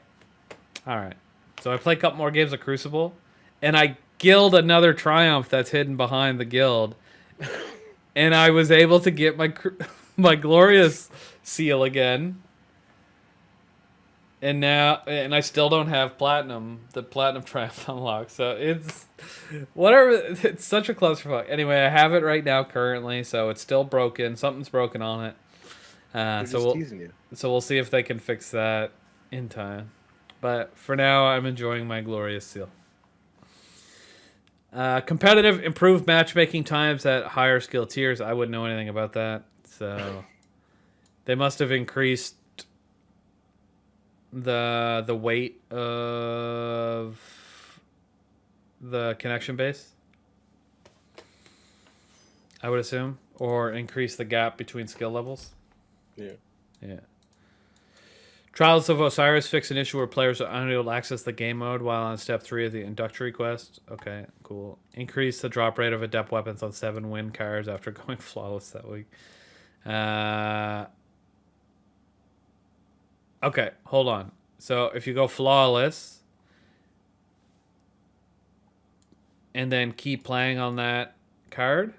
all right. So I play a couple more games of Crucible, and I guild another Triumph that's hidden behind the guild. And I was able to get my Glorious Seal again. And I still don't have the Platinum Triumph unlocked. So it's whatever. It's such a clusterfuck. Anyway, I have it right now currently, so it's still broken. Something's broken on it. So we'll see if they can fix that in time. But for now, I'm enjoying my Glorious Seal. Competitive, improved matchmaking times at higher skill tiers. I wouldn't know anything about that. So they must have increased the weight of the connection base, I would assume, or increase the gap between skill levels.
Yeah. Trials
of Osiris fix an issue where players are unable to access the game mode while on step 3 of the inductory quest. Okay, cool. Increase the drop rate of adept weapons on 7 win cards after going flawless that week. Okay, hold on. So if you go flawless and then keep playing on that card,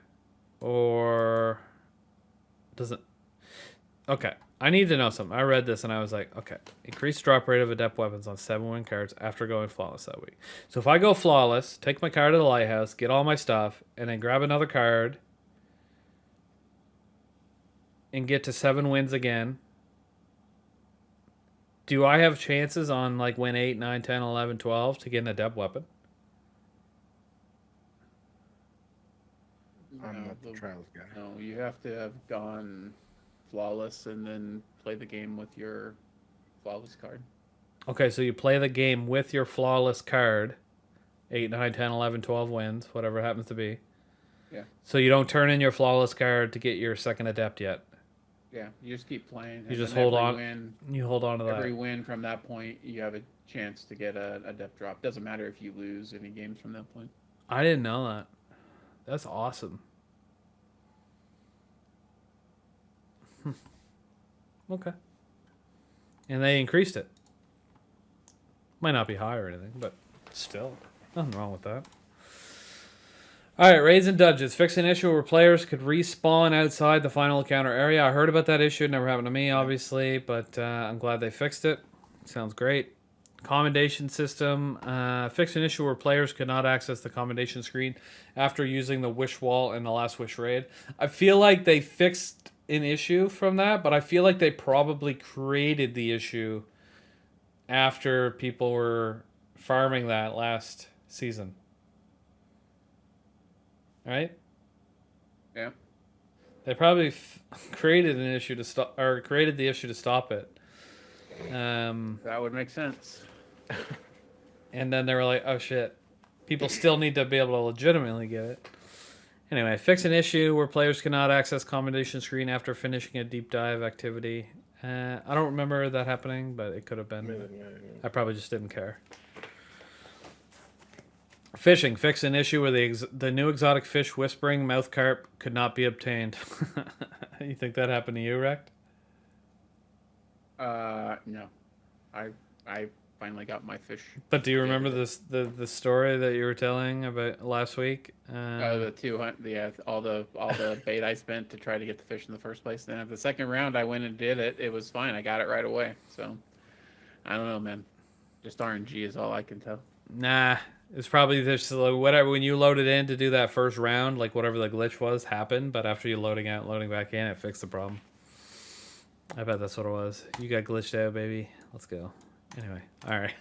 or does it? Okay. I need to know something. I read this and I was like, okay, increased drop rate of adept weapons on 7 win cards after going flawless that week. So if I go flawless, take my card to the lighthouse, get all my stuff, and then grab another card and get to 7 wins again, do I have chances on like win 8, 9, 10, 11, 12 to get an adept weapon?
I'm not the trials guy.
No, you have to have gone flawless and then play the game with your flawless card.
Okay, so you play the game with your flawless card, 8, 9, 10, 11, 12 wins, whatever it happens to be.
Yeah.
So you don't turn in your flawless card to get your second adept yet.
Yeah, you just keep playing.
You just hold on. You hold on to that.
Every win from that point, you have a chance to get a adept drop. Doesn't matter if you lose any games from that point.
I didn't know that. That's awesome. Okay. And they increased it. Might not be high or anything, but still, nothing wrong with that. All right, raids and dungeons. Fix an issue where players could respawn outside the final encounter area. I heard about that issue. It never happened to me, obviously, but I'm glad they fixed it. Sounds great. Commendation system. Fix an issue where players could not access the commendation screen after using the wish wall in the last wish raid. I feel like they fixed an issue from that, but I feel like they probably created the issue after people were farming that last season. Right?
Yeah.
They probably created an issue to stop, or created the issue to stop it.
That would make sense.
And then they were like, "Oh shit, people still need to be able to legitimately get it." Anyway, fix an issue where players cannot access commendation screen after finishing a deep dive activity. I don't remember that happening, but it could have been. I probably just didn't care. Fishing. Fix an issue where the new exotic fish whispering mouth carp could not be obtained. You think that happened to you, Rect?
No. I finally got my fish.
But do you remember the story that you were telling about last week?
The 200, yeah, all the bait I spent to try to get the fish in the first place. Then at the second round, I went and did it. It was fine. I got it right away. So I don't know, man. Just RNG is all I can tell.
Nah, it's probably just like whatever. When you loaded in to do that first round, like whatever the glitch was happened. But after you loading out, loading back in, it fixed the problem. I bet that's what it was. You got glitched out, baby. Let's go. Anyway, all right.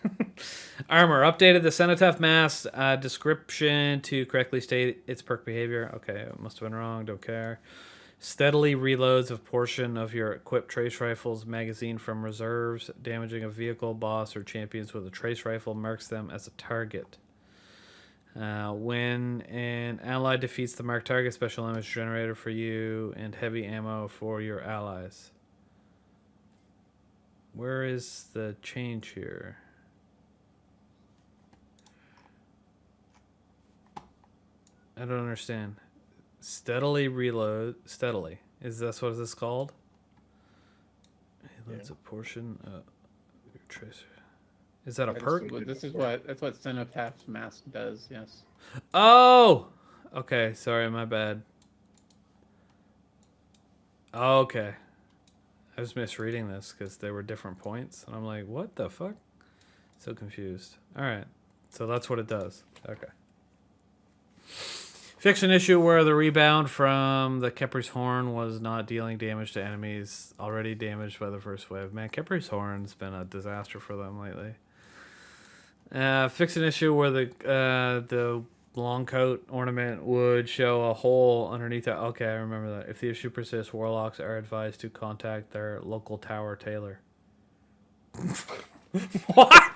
Armor updated the Cenotaph mask description to correctly state its perk behavior. Okay, it must have been wrong. Don't care. Steadily reloads a portion of your equipped trace rifle's magazine from reserves. Damaging a vehicle, boss, or champions with a trace rifle marks them as a target. When an ally defeats the marked target, special damage generator for you and heavy ammo for your allies. Where is the change here? I don't understand. Steadily reload. Steadily. Is this what this called? Reloads a portion of your tracer. Is that a perk?
Well, that's what Cenotaph's mask does. Yes.
Oh. Okay. Sorry, my bad. Okay. I was misreading this because there were different points, and I'm like, what the fuck? So confused. All right. So that's what it does. Okay. Fix an issue where the rebound from the Kepri's Horn was not dealing damage to enemies already damaged by the first wave. Man, Kepri's Horn's been a disaster for them lately. Fix an issue where the long coat ornament would show a hole underneath it. Okay, I remember that. If the issue persists, warlocks are advised to contact their local tower tailor. What?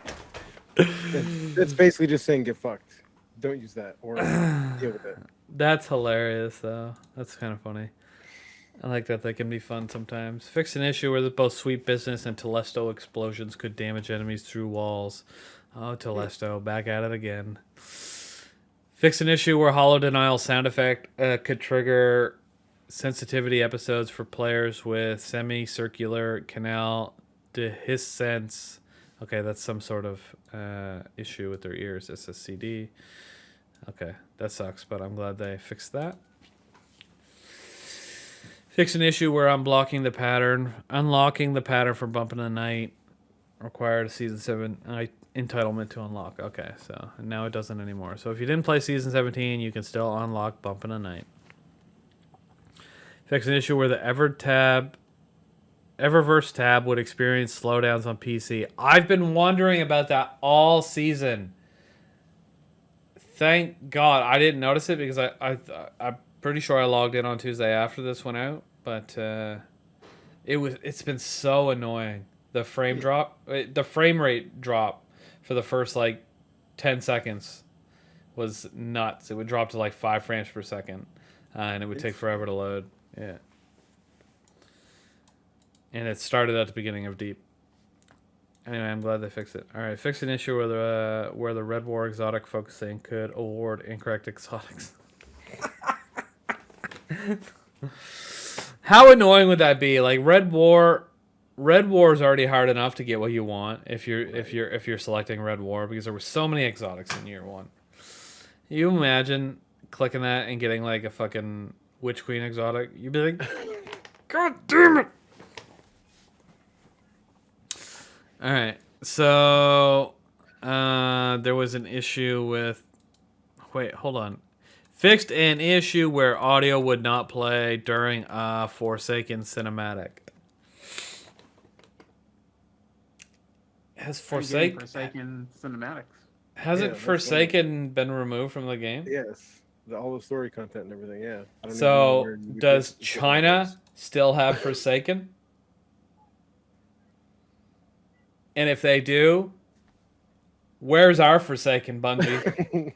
It's basically just saying get fucked. Don't use that or deal with it.
That's hilarious, though. That's kind of funny. I like that they can be fun sometimes. Fix an issue where both Sweet Business and Telesto explosions could damage enemies through walls. Oh, Telesto, back at it again. Fix an issue where Hollow Denial sound effect could trigger sensitivity episodes for players with semicircular canal dehiscence. Okay, that's some sort of issue with their ears. SSCD. Okay, that sucks, but I'm glad they fixed that. Fix an issue where unlocking the pattern for Bump in the Night required a Season 7 entitlement to unlock. Okay, so now it doesn't anymore. So if you didn't play Season 17, you can still unlock Bump in the Night. Fix an issue where the Eververse tab would experience slowdowns on PC. I've been wondering about that all season. Thank God I didn't notice it because I'm pretty sure I logged in on Tuesday after this went out, but it's been so annoying. The frame rate drop for the first like 10 seconds was nuts. It would drop to like 5 frames per second, and it would take forever to load. Yeah. And it started at the beginning of Deep. Anyway, I'm glad they fixed it. All right, fix an issue where the Red War exotic focusing could award incorrect exotics. How annoying would that be? Like Red War is already hard enough to get what you want if you're selecting Red War because there were so many exotics in year 1. You imagine clicking that and getting like a fucking Witch Queen exotic? You'd be like, God damn it! All right, so there was an issue with. Wait, hold on. Fixed an issue where audio would not play during a Forsaken cinematic. Has
Forsaken cinematics?
Hasn't
Yeah,
Forsaken been removed from the game?
Yes, all the story content and everything. Yeah. I don't even know
So
where you would
does
get
China still have Forsaken? And if they do, where's our Forsaken, Bungie?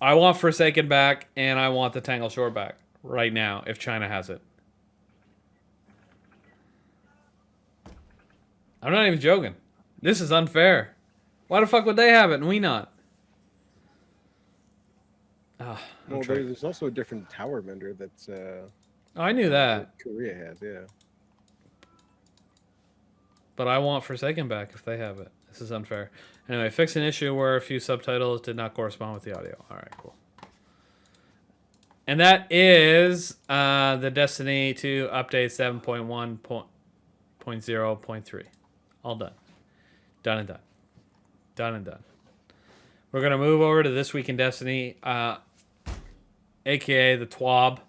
I want Forsaken back, and I want the Tangle Shore back right now, if China has it. I'm not even joking. This is unfair. Why the fuck would they have it and we not?
Well, there's also a different tower vendor that's.
Oh, I knew that.
Korea has, yeah.
But I want Forsaken back if they have it. This is unfair. Anyway, fix an issue where a few subtitles did not correspond with the audio. All right, cool. And that is the Destiny 2 update 7.1.0.3. All done. Done and done. Done and done. We're going to move over to This Week in Destiny, a.k.a. the TWAB.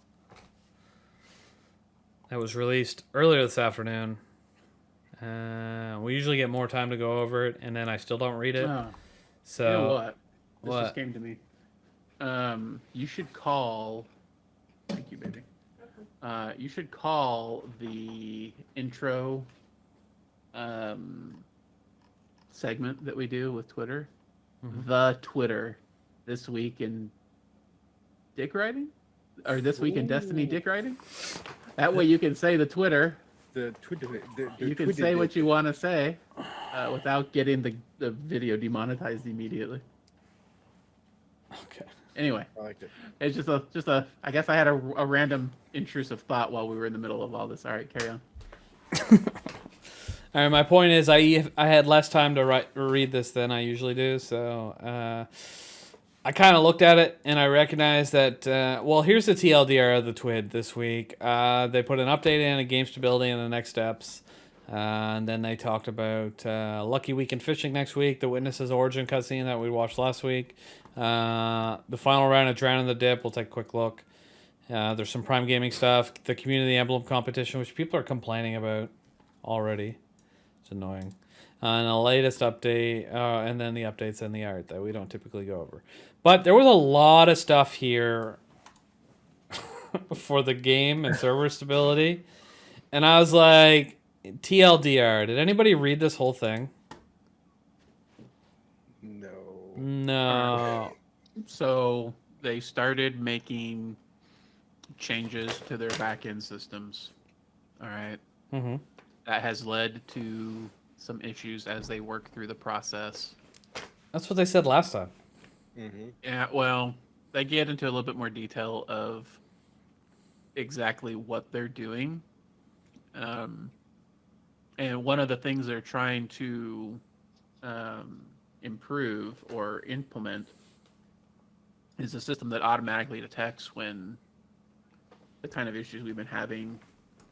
That was released earlier this afternoon. We usually get more time to go over it, and then I still don't read it. So,
you know what? This
what?
just came to me. You should call. Thank you, baby. You should call the intro segment that we do with Twitter, the Twitter this week in dick writing, or this week in Destiny dick writing. That way you can say the Twitter.
The Twitter.
You can say what you want to say without getting the video demonetized immediately.
Okay.
Anyway,
I liked it.
it's just a. I guess I had a random intrusive thought while we were in the middle of all this. All right, carry on.
All right, my point is I had less time to read this than I usually do, so I kind of looked at it and I recognized that, well, here's the TLDR of the TWID this week. They put an update in, a game stability, and the next steps. And then they talked about Lucky Weekend Fishing next week, the Witness's Origin cutscene that we watched last week, the final round of Drown in the Dip. We'll take a quick look. There's some Prime Gaming stuff, the Community Emblem competition, which people are complaining about already. It's annoying. And the latest update, and then the updates and the art that we don't typically go over. But there was a lot of stuff here for the game and server stability. And I was like, TLDR, did anybody read this whole thing? No.
So they started making changes to their back-end systems. All right.
Mm-hmm.
That has led to some issues as they work through the process.
That's what they said last time.
Mm-hmm.
Yeah, well, they get into a little bit more detail of exactly what they're doing. And one of the things they're trying to improve or implement is a system that automatically detects when the kind of issues we've been having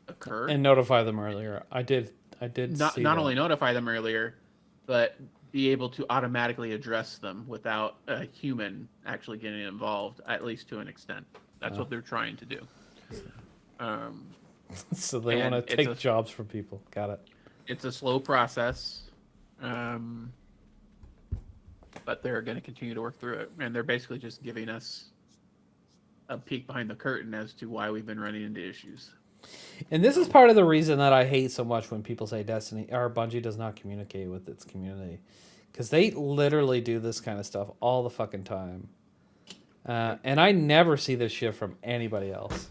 occur.
And notify them earlier. I did
Not
see that.
only notify them earlier, but be able to automatically address them without a human actually getting involved, at least to an extent. That's what they're trying to do.
So they want
and
to take jobs from people. Got it.
It's a slow process, but they're going to continue to work through it. And they're basically just giving us a peek behind the curtain as to why we've been running into issues.
And this is part of the reason that I hate so much when people say Destiny or Bungie does not communicate with its community, because they literally do this kind of stuff all the fucking time, and I never see this shit from anybody else.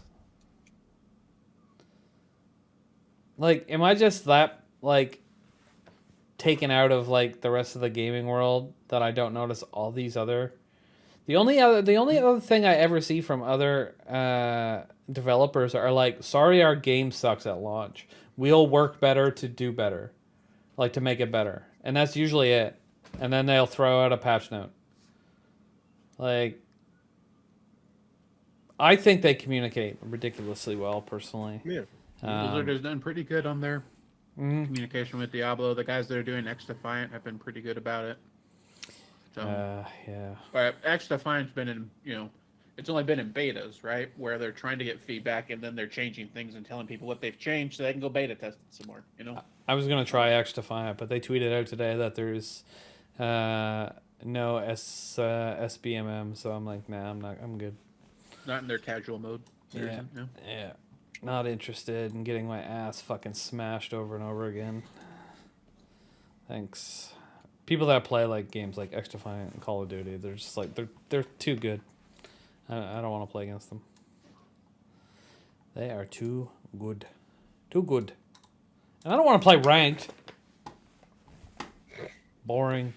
Like, am I just that like taken out of like the rest of the gaming world that I don't notice all these other? The only other thing I ever see from other developers are like, sorry, our game sucks at launch. We'll work better to do better, like to make it better, and that's usually it. And then they'll throw out a patch note. Like, I think they communicate ridiculously well, personally.
Yeah.
Blizzard has done pretty good on their
Mhm.
communication with Diablo. The guys that are doing X Defiant have been pretty good about it. So,
Yeah.
but X Defiant's been in, it's only been in betas, right? Where they're trying to get feedback and then they're changing things and telling people what they've changed so they can go beta test it some more,
I was gonna try X Defiant, but they tweeted out today that there's no SBMM, so I'm like, nah, I'm good.
Not in their casual mode. There
Yeah.
isn't, no.
Yeah. Not interested in getting my ass fucking smashed over and over again. Thanks. People that play like games like X Defiant and Call of Duty, they're just like they're too good. I don't want to play against them. They are too good. Too good. And I don't want to play ranked. Boring.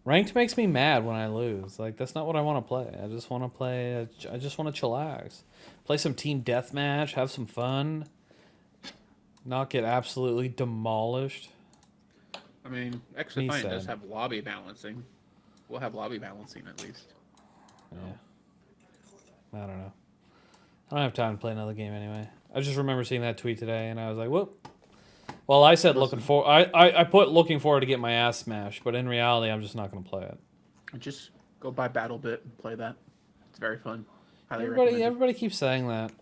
Ranked makes me mad when I lose. Like, that's not what I want to play. I just want to play. I just want to chillax. Play some team deathmatch. Have some fun. Not get absolutely demolished.
I mean, X
Me
Defiant does
sad.
have lobby balancing. We'll have lobby balancing at least.
Yeah. I don't know. I don't have time to play another game anyway. I just remember seeing that tweet today, and I was like, whoop. Well, I said I put looking forward to get my ass smashed, but in reality, I'm just not going to play it.
Just go buy BattleBit and play that. It's very fun. Highly recommend it.
Everybody keeps saying that.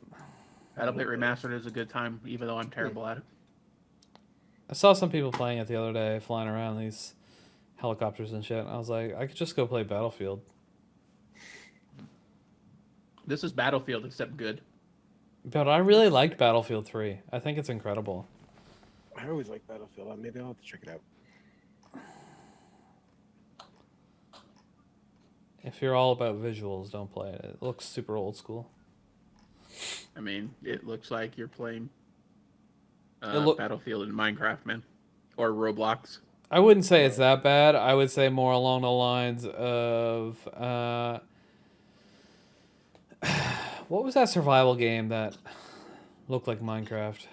BattleBit Remastered is a good time, even though I'm terrible at it.
I saw some people playing it the other day, flying around these helicopters and shit. And I was like, I could just go play Battlefield.
This is Battlefield, except good.
But I really liked Battlefield 3. I think it's incredible.
I always like Battlefield. Maybe I'll have to check it out.
If you're all about visuals, don't play it. It looks super old school.
I mean, it looks like you're playing
It
Battlefield in Minecraft, man. Or Roblox.
I wouldn't say it's that bad. I would say more along the lines of what was that survival game that looked like Minecraft?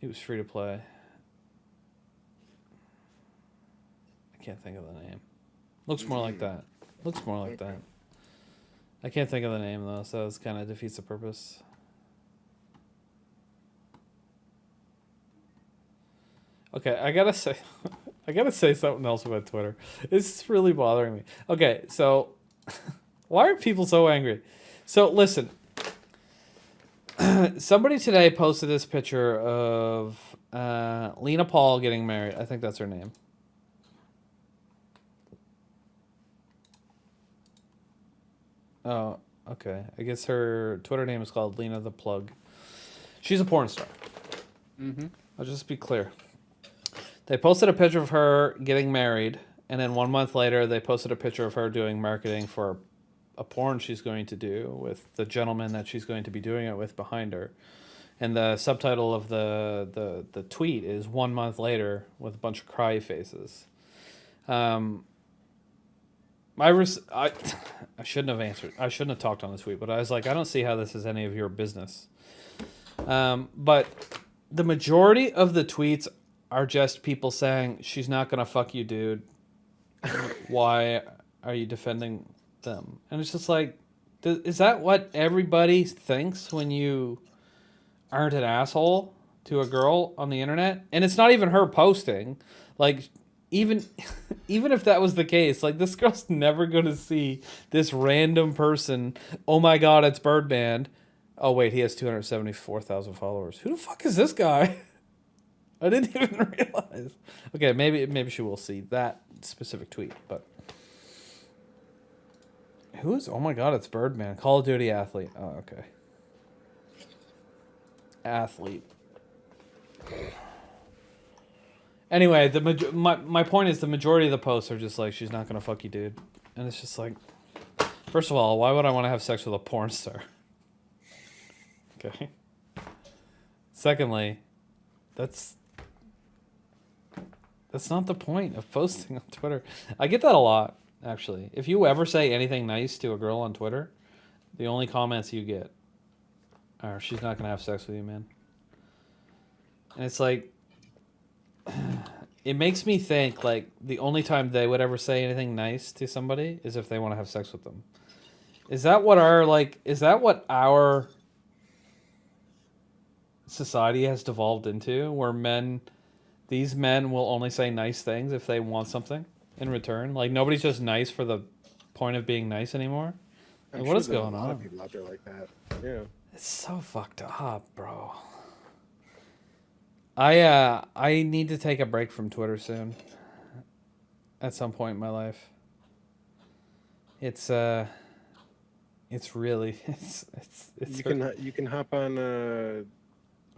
It was free to play. I can't think of the name. Looks more like that. Looks more like that. I can't think of the name though, so it kind of defeats the purpose. Okay, I gotta say something else about Twitter. It's really bothering me. Okay, so why are people so angry? So listen, somebody today posted this picture of Lena Paul getting married. I think that's her name. Oh, okay. I guess her Twitter name is called Lena the Plug. She's a porn star.
Mm-hmm.
I'll just be clear. They posted a picture of her getting married, and then 1 month later, they posted a picture of her doing marketing for a porn she's going to do with the gentleman that she's going to be doing it with behind her. And the subtitle of the tweet is 1 month later with a bunch of cry faces. I shouldn't have answered. I shouldn't have talked on this tweet, but I was like, I don't see how this is any of your business. But the majority of the tweets are just people saying, she's not going to fuck you, dude. Why are you defending them? And it's just like, is that what everybody thinks when you aren't an asshole to a girl on the internet? And it's not even her posting. Like, even if that was the case, like, this girl's never going to see this random person, oh my god, it's Birdman. Oh wait, he has 274,000 followers. Who the fuck is this guy? I didn't even realize. Okay, maybe she will see that specific tweet, but who's? Oh my god, it's Birdman, Call of Duty athlete. Oh, okay. Athlete. Anyway, my point is the majority of the posts are just like, she's not gonna fuck you, dude, and it's just like, first of all, why would I want to have sex with a porn star? Okay. Secondly, that's That's not the point of posting on Twitter. I get that a lot, actually. If you ever say anything nice to a girl on Twitter, the only comments you get are, she's not going to have sex with you, man. And it's like, it makes me think, like, the only time they would ever say anything nice to somebody is if they want to have sex with them. Is that what our society has devolved into, where these men will only say nice things if they want something in return? Like, nobody's just nice for the point of being nice anymore. Like, what is going
A lot
on?
of people out there like that. Yeah.
It's so fucked up, bro. I need to take a break from Twitter soon. At some point in my life. It's really it's
You can hop on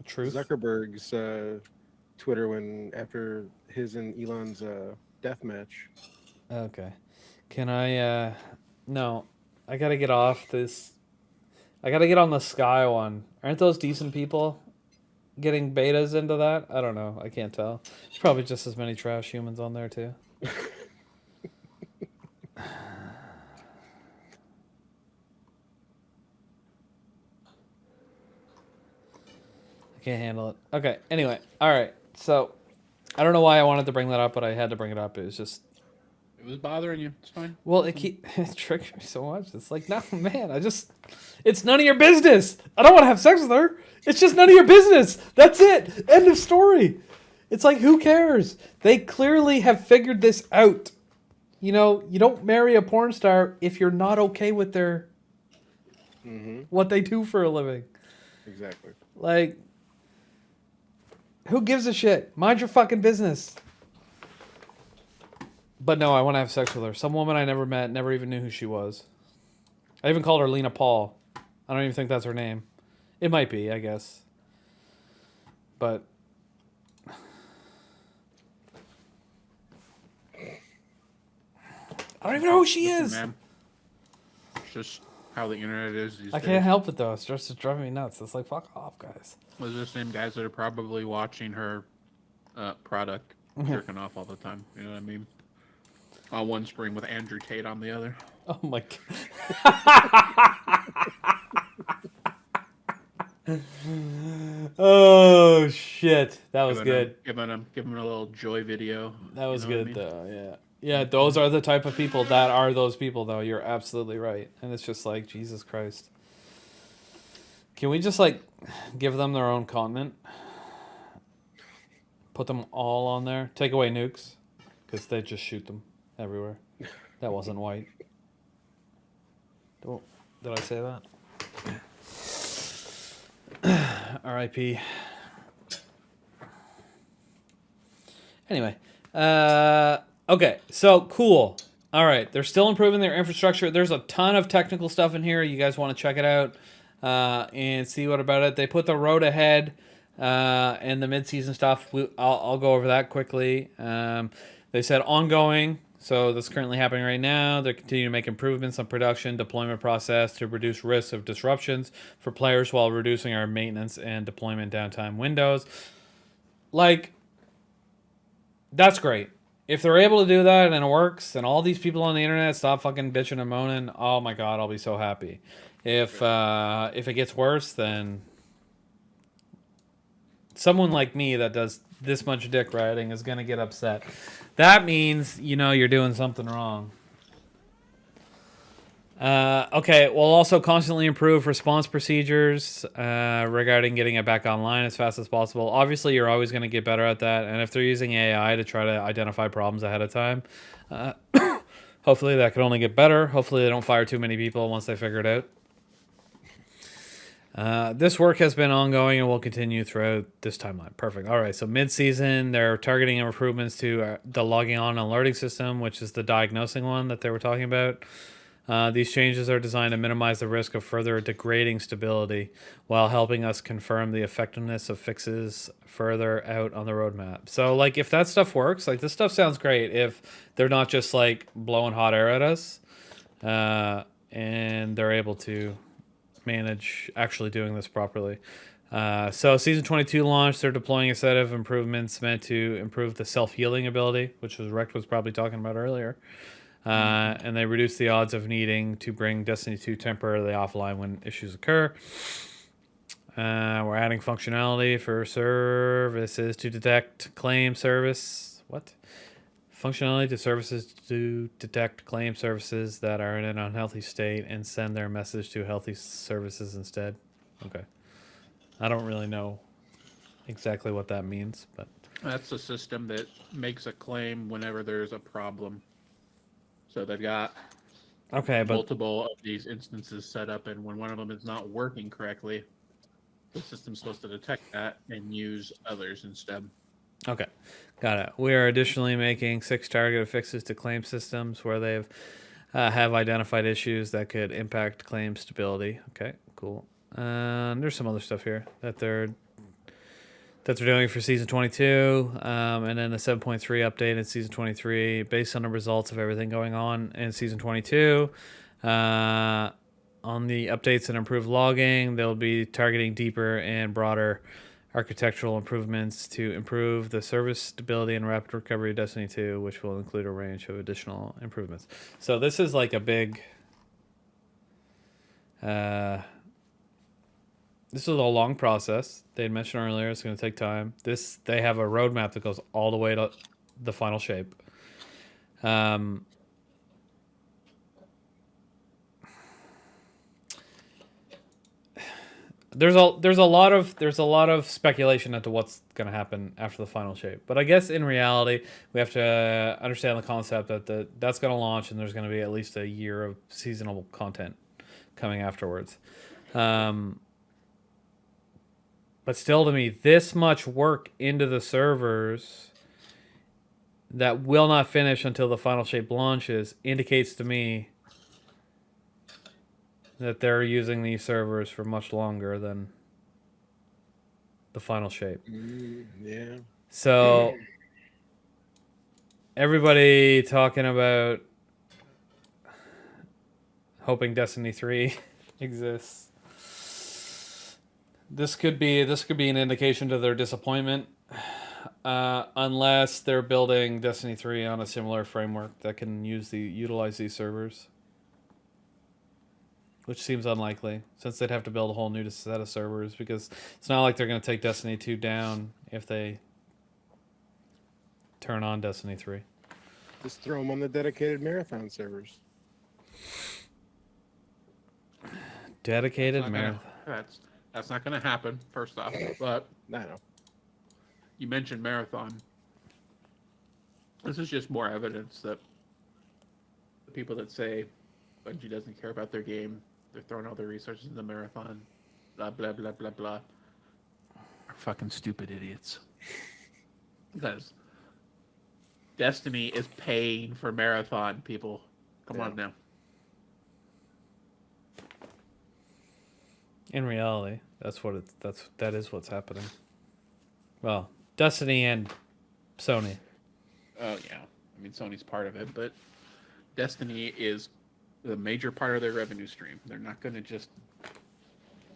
truth.
Zuckerberg's Twitter after his and Elon's death match.
Okay. Can I no. I gotta get off this. I gotta get on the Sky one. Aren't those decent people getting betas into that? I don't know. I can't tell. There's probably just as many trash humans on there too. I can't handle it. Okay. Anyway. All right. So I don't know why I wanted to bring that up, but I had to bring it up. It was just.
It was bothering you. It's fine.
Well, it triggers me so much. It's like, no, man, it's none of your business. I don't want to have sex with her. It's just none of your business. That's it. End of story. It's like, who cares? They clearly have figured this out. You know, you don't marry a porn star if you're not okay with their what they do for a living.
Exactly.
Like, who gives a shit? Mind your fucking business. But no, I want to have sex with her. Some woman I never met, never even knew who she was. I even called her Lena Paul. I don't even think that's her name. It might be, I guess. But I don't even know who she is.
Man, it's just how the internet is these
I
days.
can't help it though. It's just driving me nuts. It's like, fuck off, guys.
Those are the same guys that are probably watching her product jerking off all the time. You know what I mean? On one screen with Andrew Tate on the other.
Oh my god. Oh shit. That was good.
Giving him a little joy video.
That was
you know what I
good
mean?
though, yeah. Yeah, those are the type of people that are those people though. You're absolutely right. And it's just like, Jesus Christ. Can we just like give them their own continent? Put them all on there. Take away nukes. Because they just shoot them everywhere. That wasn't white. Oh, did I say that? R.I.P. Anyway. Okay, so cool. All right, they're still improving their infrastructure. There's a ton of technical stuff in here. You guys want to check it out and see what about it. They put the road ahead and the mid-season stuff. I'll go over that quickly. They said ongoing, so that's currently happening right now. They're continuing to make improvements on production deployment process to reduce risks of disruptions for players while reducing our maintenance and deployment downtime windows. Like, that's great. If they're able to do that and it works, and all these people on the internet stop fucking bitching and moaning, oh my god, I'll be so happy. If it gets worse, then someone like me that does this much dick riding is gonna get upset. That means, you know, you're doing something wrong. Okay, we'll also constantly improve response procedures regarding getting it back online as fast as possible. Obviously, you're always going to get better at that, and if they're using AI to try to identify problems ahead of time, hopefully that could only get better. Hopefully they don't fire too many people once they figure it out. This work has been ongoing and will continue throughout this timeline. Perfect. All right, so mid-season, they're targeting improvements to the logging on and alerting system, which is the diagnosing one that they were talking about. These changes are designed to minimize the risk of further degrading stability while helping us confirm the effectiveness of fixes further out on the roadmap. So, like, if that stuff works, like, this stuff sounds great if they're not just, like, blowing hot air at us and they're able to manage actually doing this properly. So Season 22 launched. They're deploying a set of improvements meant to improve the self-healing ability, which was Rex was probably talking about earlier. And they reduce the odds of needing to bring Destiny 2 temporarily offline when issues occur. We're adding functionality for services to detect claim service. What? Functionality to services to detect claim services that are in an unhealthy state and send their message to healthy services instead. Okay. I don't really know exactly what that means, but
That's a system that makes a claim whenever there's a problem. So they've got
okay, but
multiple of these instances set up, and when one of them is not working correctly, the system's supposed to detect that and use others instead.
okay, got it. We are additionally making 6 targeted fixes to claim systems where they've have identified issues that could impact claim stability. Okay, cool. There's some other stuff here that they're doing for season 22, and then the 7.3 update in season 23 based on the results of everything going on in season 22. On the updates and improved logging, they'll be targeting deeper and broader architectural improvements to improve the service stability and rapid recovery of Destiny 2, which will include a range of additional improvements. So this is like a big... this is a long process. They had mentioned earlier it's going to take time. They have a roadmap that goes all the way to the final shape. There's a lot of speculation into what's going to happen after the final shape. But I guess in reality, we have to understand the concept that that's going to launch and there's going to be at least a year of seasonal content coming afterwards. But still, to me, this much work into the servers that will not finish until the final shape launches indicates to me that they're using these servers for much longer than the final shape.
Yeah.
So everybody talking about hoping Destiny 3 exists. This could be an indication to their disappointment, unless they're building Destiny 3 on a similar framework that can utilize these servers, which seems unlikely since they'd have to build a whole new set of servers because it's not like they're going to take Destiny 2 down if they turn on Destiny 3.
Just throw them on the dedicated marathon servers.
Dedicated marathon.
That's not going to happen, first off. But
I know.
you mentioned marathon. This is just more evidence that the people that say Bungie doesn't care about their game, they're throwing all their resources in the marathon, blah, blah, blah, blah, blah, are fucking stupid idiots. Because Destiny is paying for marathon, people. Come on now.
In reality, that is what's happening. Well, Destiny and Sony.
Oh yeah, I mean Sony's part of it, but Destiny is the major part of their revenue stream. They're not going to just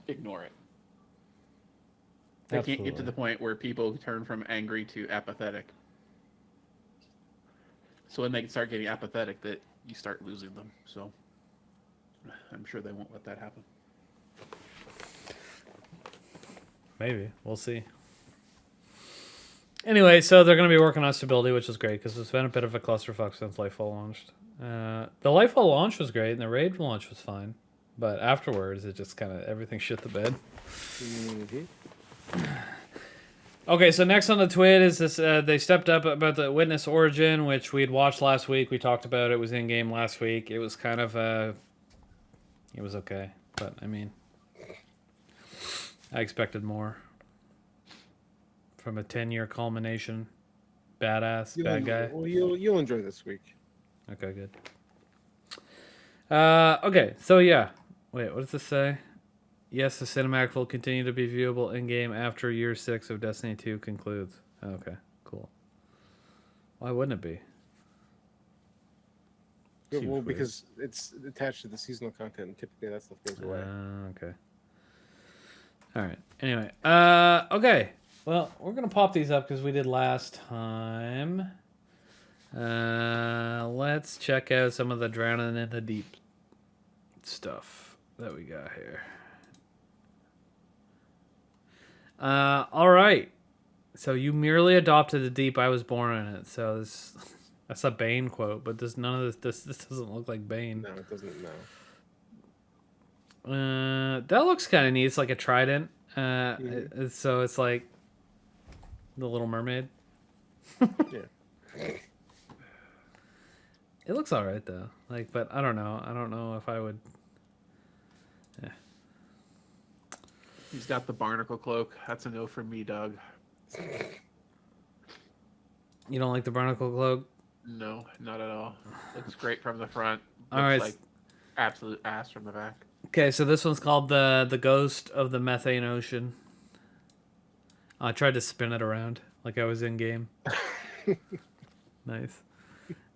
ignore it. They can't get to the point where people turn from angry to apathetic. So when they start getting apathetic, that you start losing them. So I'm sure they won't let that happen.
Maybe. We'll see. Anyway, so they're going to be working on stability, which is great because it's been a bit of a clusterfuck since Lightfall launched. The Lightfall launch was great and the Raid launch was fine. But afterwards, it just kind of everything shit the bed.
Mm-hmm.
Okay, so next on the twit is this. They stepped up about the Witness Origin, which we had watched last week. We talked about it. Was in game last week. It was kind of it was okay, but I mean, I expected more from a 10-year culmination. Badass, bad guy.
Well, you'll enjoy this week.
Okay, good. Okay, so yeah. Wait, what does this say? Yes, the cinematic will continue to be viewable in-game after year 6 of Destiny 2 concludes. Okay, cool. Why wouldn't it be?
Well,
Seems
because it's attached to the seasonal content, and typically that stuff goes away.
Okay. All right. Anyway, okay. Well, we're gonna pop these up because we did last time. Let's check out some of the drowning in the deep stuff that we got here. All right. So you merely adopted the deep. I was born in it. So this, that's a Bane quote, but none of this doesn't look like Bane.
No, it doesn't. No.
That looks kind of neat. It's like a trident. So it's like the Little Mermaid.
Yeah.
It looks all right though. Like, but I don't know. I don't know if I would. Yeah.
He's got the barnacle cloak. That's a no from me, Doug.
You don't like the barnacle cloak?
No, not at all. Looks great from the front. Looks
All right.
like absolute ass from the back.
Okay, so this one's called the Ghost of the Methane Ocean. I tried to spin it around like I was in game. Nice.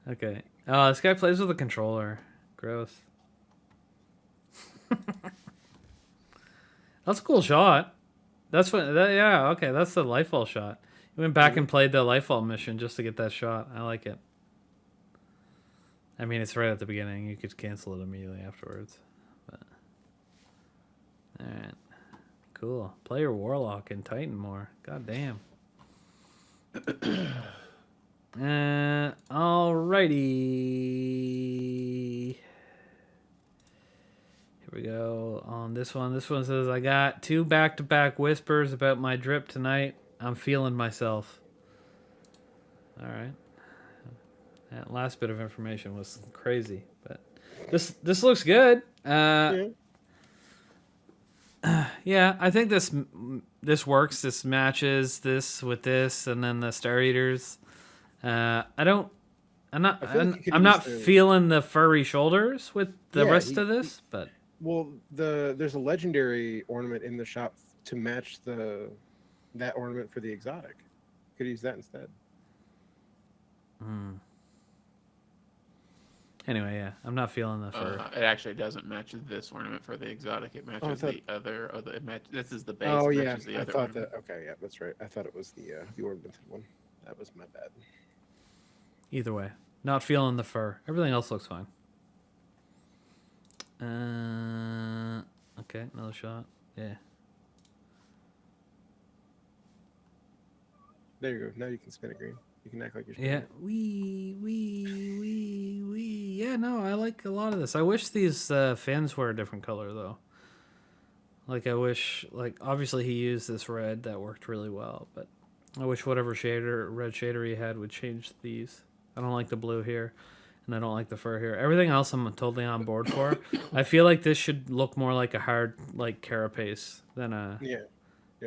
Okay. Oh, this guy plays with a controller. Gross. That's a cool shot. That's what. Yeah. Okay, that's the Lightfall shot. He went back and played the Lightfall mission just to get that shot. I like it. I mean, it's right at the beginning. You could cancel it immediately afterwards. But all right. Cool. Play your Warlock in Titan more. God damn. Alrighty. Here we go on this one. This one says, I got 2 back-to-back whispers about my drip tonight. I'm feeling myself. Alright. That last bit of information was crazy, but this looks good. Yeah, I think this works. This matches this with this, and then the Star Eaters. I'm not feeling the furry shoulders with the rest of this, but
well, there's a legendary ornament in the shop to match that ornament for the exotic. Could use that instead.
Anyway, yeah, I'm not feeling the fur.
It actually doesn't match this ornament for the exotic. It matches the other. This is the base.
Oh
it
yeah,
matches the
I
other
thought
ornament.
that. Okay, yeah, that's right. I thought it was the ornamented one. That was my bad.
Either way, not feeling the fur. Everything else looks fine. Okay, another shot. Yeah.
There you go. Now you can spin it green. You can act like you're spinning
Yeah.
it.
Wee. Yeah, no, I like a lot of this. I wish these fins were a different color though. Like I wish, like obviously he used this red that worked really well, but I wish whatever red shader he had would change these. I don't like the blue here, and I don't like the fur here. Everything else I'm totally on board for. I feel like this should look more like a hard like carapace than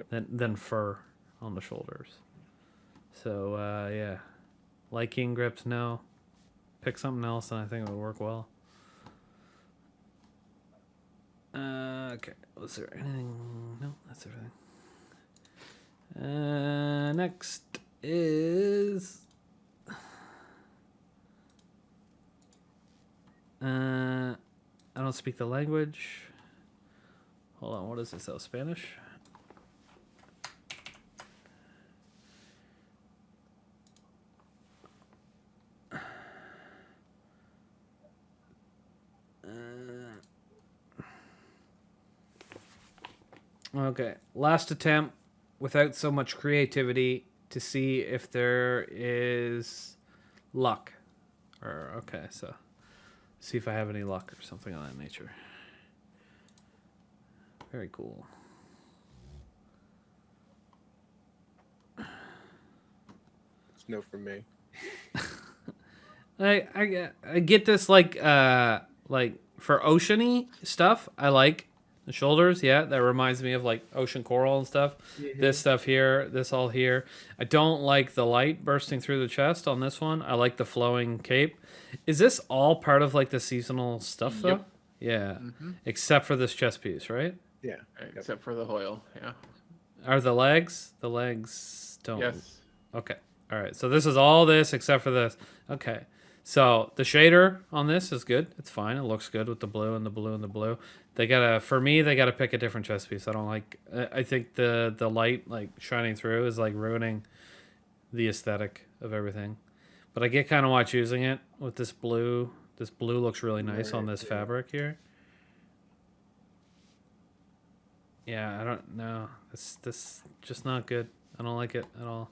than fur on the shoulders. So yeah, liking grips, no. Pick something else, and I think it would work well. Okay, was there anything? No, that's everything. Next is I don't speak the language. Hold on, what is this? Oh, Spanish? Okay, last attempt without so much creativity to see if there is luck. Or okay, so see if I have any luck or something of that nature. Very cool.
It's no from me.
I get this like for oceany stuff. I like the shoulders. Yeah, that reminds me of like ocean coral and stuff.
Mm-hmm.
This stuff here, this all here. I don't like the light bursting through the chest on this one. I like the flowing cape. Is this all part of like the seasonal stuff though?
Yep.
Yeah, except for this chest piece, right?
Yeah.
Except for the hoil. Yeah.
Are the legs? The legs don't.
Yes.
Okay. All right. So this is all this except for this. Okay. So the shader on this is good. It's fine. It looks good with the blue and the blue and the blue. They gotta pick a different chest piece. I don't like. I think the light like shining through is like ruining the aesthetic of everything. But I get kind of why choosing it with this blue. This blue looks really nice on this fabric here. Yeah, I don't know. This just not good. I don't like it at all.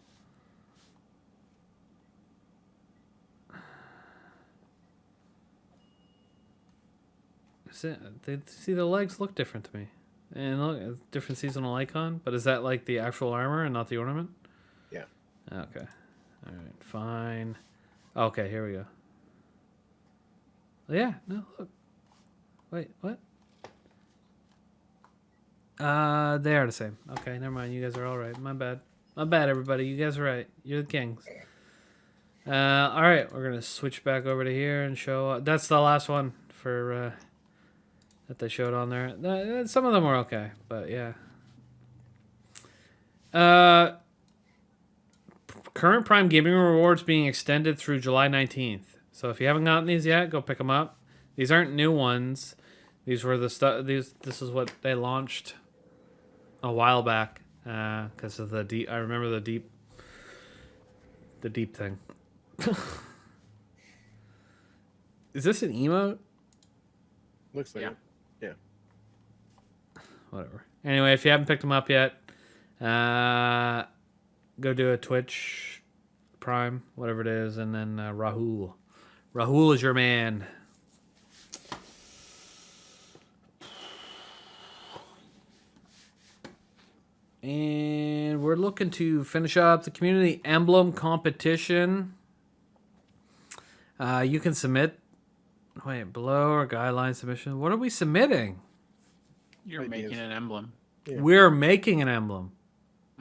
See, the legs look different to me. And look, a different seasonal icon. But is that like the actual armor and not the ornament?
Yeah.
Okay. All right. Fine. Okay, here we go. Yeah. No. Look. Wait. What? They are the same. Okay. Never mind. You guys are all right. My bad. My bad, everybody. You guys are right. You're the kings. All right. We're gonna switch back over to here and show. That's the last one for. That they showed on there. Some of them were okay, but yeah. Current Prime Gaming rewards being extended through July 19th. So if you haven't gotten these yet, go pick them up. These aren't new ones. These were the stuff. This is what they launched a while back because of the deep. I remember the deep thing. Is this an emote?
Looks like
Yeah.
it. Yeah.
Whatever. Anyway, if you haven't picked them up yet, go do a Twitch Prime, whatever it is, and then Rahul. Rahul is your man. And we're looking to finish up the community emblem competition. You can submit. Wait, below our guideline submission. What are we submitting?
You're
Ideas.
making an emblem.
Yeah.
We're making an emblem.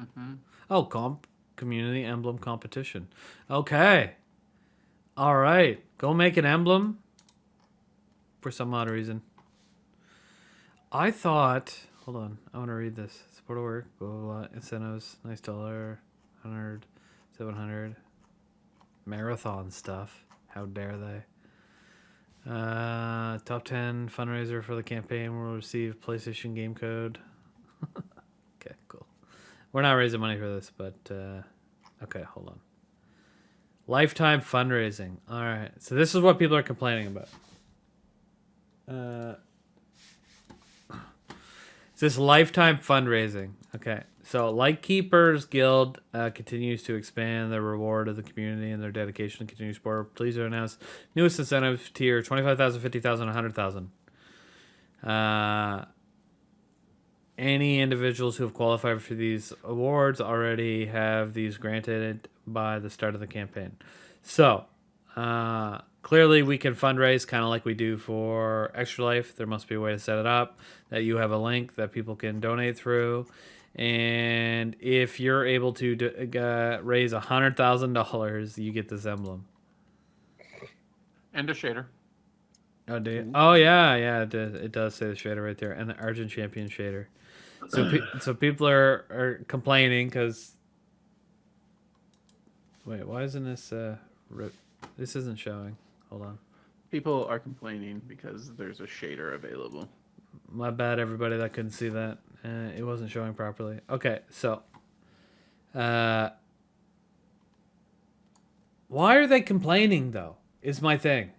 Mm-hmm.
Oh, community emblem competition. Okay. All right. Go make an emblem. For some odd reason. I thought. Hold on. I want to read this. Support of work. Blah, blah, blah. Incentives. Nice dollar. 100. 700. Marathon stuff. How dare they? Top 10 fundraiser for the campaign will receive PlayStation game code. Okay, cool. We're not raising money for this, but okay, hold on. Lifetime fundraising. All right, so this is what people are complaining about. It's this lifetime fundraising. Okay, so Lightkeepers Guild continues to expand the reward of the community and their dedication to continued support. Please announce newest incentive tier: 25,000, 50,000, 100,000. Any individuals who have qualified for these awards already have these granted by the start of the campaign. So, clearly we can fundraise kind of like we do for Extra Life. There must be a way to set it up that you have a link that people can donate through. And if you're able to raise $100,000, you get this emblem.
And a shader.
Oh, do you? Oh, yeah, it does say the shader right there, and the Argent Champion shader. So people are complaining because. Wait, why isn't this this isn't showing? Hold on.
People are complaining because there's a shader available.
My bad, everybody that couldn't see that. It wasn't showing properly. Okay, so. Why are they complaining, though, is my thing.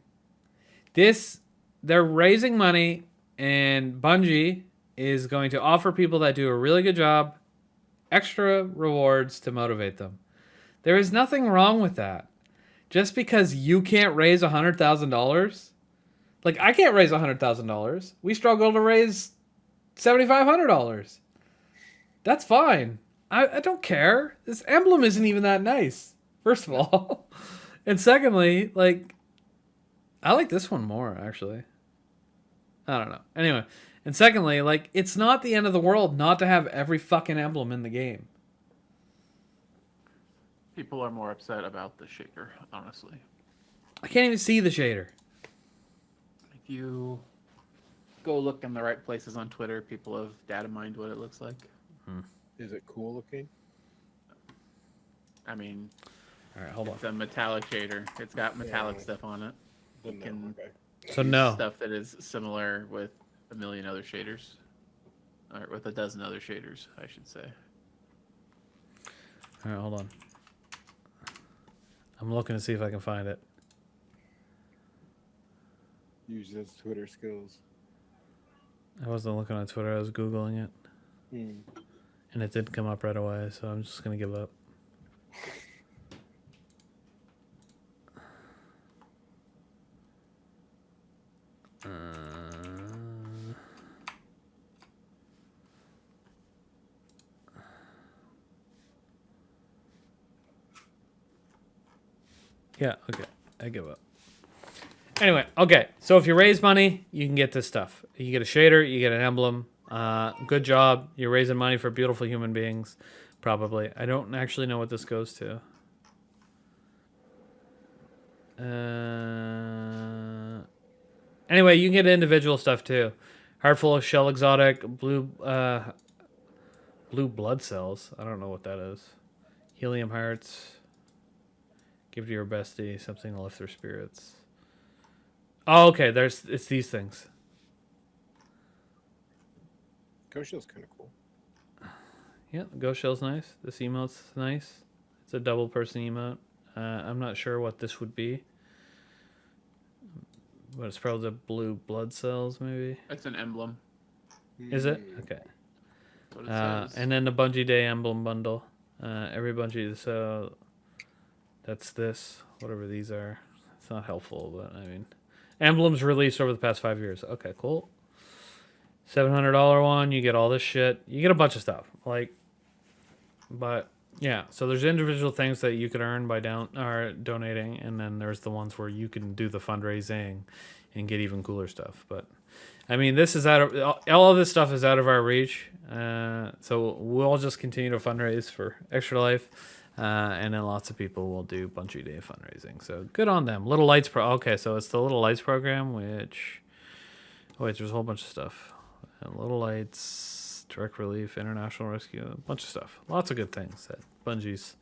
They're raising money, and Bungie is going to offer people that do a really good job extra rewards to motivate them. There is nothing wrong with that. Just because you can't raise $100,000, like I can't raise $100,000. We struggle to raise $7,500. That's fine. I don't care. This emblem isn't even that nice. First of all, and secondly, like I like this one more actually. I don't know. Anyway, and secondly, like it's not the end of the world not to have every fucking emblem in the game.
People are more upset about the shader, honestly.
I can't even see the shader.
If you go look in the right places on Twitter, people have data mined what it looks like.
Is it cool looking?
I mean,
All right, hold on.
It's a metallic shader. It's got metallic
Yeah.
stuff on it. You
No,
can
okay.
So
use
no.
stuff that is similar with a million other shaders, or with a dozen other shaders, I should say.
All right, hold on. I'm looking to see if I can find it.
Use those Twitter skills.
I wasn't looking on Twitter. I was Googling it.
Hmm.
And it didn't come up right away, so I'm just going to give up. Yeah, okay. I give up. Anyway, okay. So if you raise money, you can get this stuff. You get a shader, you get an emblem. Good job. You're raising money for beautiful human beings, probably. I don't actually know what this goes to. Anyway, you can get individual stuff too. Heart full of shell exotic, blue blood cells. I don't know what that is. Helium hearts. Give to your bestie something to lift their spirits. Oh, okay. It's these things.
Ghost Shell's kind of cool.
Yeah, Ghost Shell's nice. This emote's nice. It's a double person emote. I'm not sure what this would be. But it's probably the blue blood cells, maybe.
It's an emblem.
Is it? Okay.
That's what it says.
And then the Bungie Day emblem bundle. Every Bungie, so that's this. Whatever these are. It's not helpful, but I mean. Emblems released over the past 5 years. Okay, cool. $700 one, you get all this shit. You get a bunch of stuff. But yeah, so there's individual things that you could earn by donating, and then there's the ones where you can do the fundraising and get even cooler stuff. But I mean, this is all of this stuff is out of our reach. So we'll just continue to fundraise for Extra Life. And then lots of people will do Bungie Day fundraising. So good on them. Little Lights okay, so it's the Little Lights program, which wait, there's a whole bunch of stuff. Little Lights, Direct Relief, International Rescue, a bunch of stuff. Lots of good things that Bungie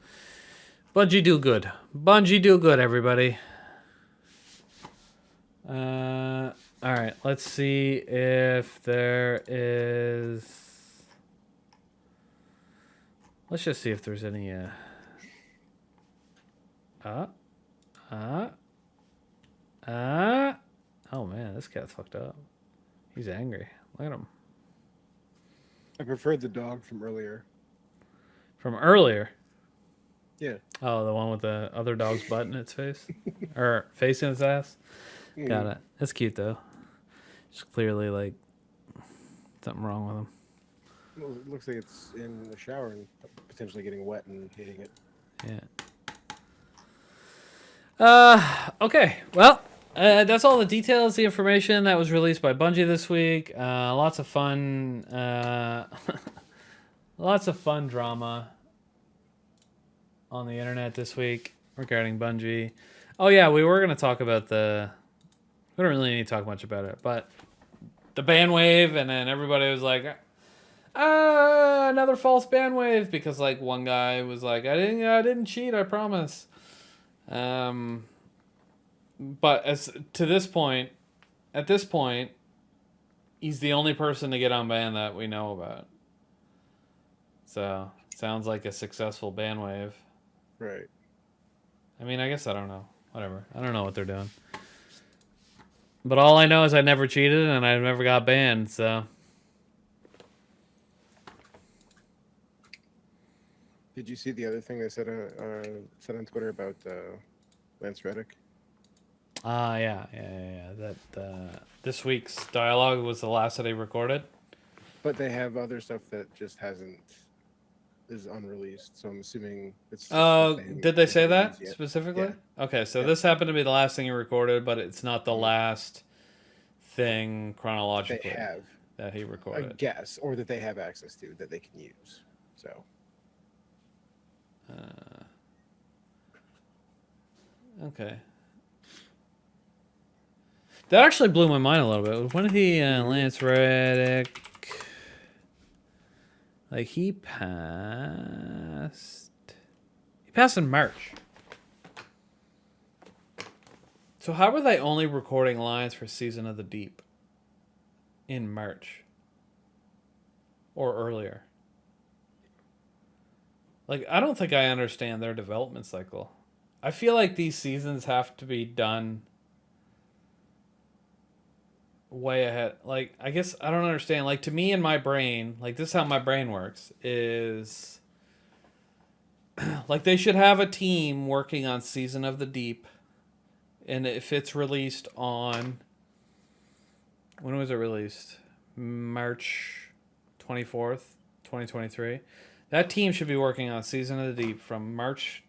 do good. Bungie do good, everybody. All right, let's see if there is. Let's just see if there's any. Oh man, this cat's fucked up. He's angry. Look at him.
I preferred the dog from earlier.
From earlier?
Yeah.
Oh, the one with the other dog's butt in its face? Or face in its ass? Got it. That's cute though. Just clearly like something wrong with him.
Well, it looks like it's in the shower and potentially getting wet and hating it.
Yeah. Okay. Well, that's all the details, the information that was released by Bungie this week. Lots of fun. Lots of fun drama on the internet this week regarding Bungie. Oh yeah, we were gonna talk about the. We don't really need to talk much about it, but the ban wave, and then everybody was like, another false ban wave, because like one guy was like, I didn't cheat, I promise. But at this point, he's the only person to get unbanned that we know about. So sounds like a successful ban wave.
Right.
I mean, I guess I don't know. Whatever. I don't know what they're doing. But all I know is I never cheated and I never got banned, so.
Did you see the other thing they said on Twitter about Lance Reddick?
Yeah. That this week's dialogue was the last that he recorded.
But they have other stuff that just is unreleased. So I'm assuming it's.
Oh, did they say that specifically?
Yeah.
Okay, so this happened to be the last thing he recorded, but it's not the last thing chronologically
They have
that he recorded.
I guess, or that they have access to that they can use. So.
Okay. That actually blew my mind a little bit. When did he, Lance Reddick, like he passed in March. So how were they only recording lines for Season of the Deep in March or earlier? Like, I don't think I understand their development cycle. I feel like these seasons have to be done way ahead. Like, I guess I don't understand. Like, to me in my brain, like, this is how my brain works, is like they should have a team working on Season of the Deep, and if it's released on, when was it released? March 24th, 2023. That team should be working on Season of the Deep from March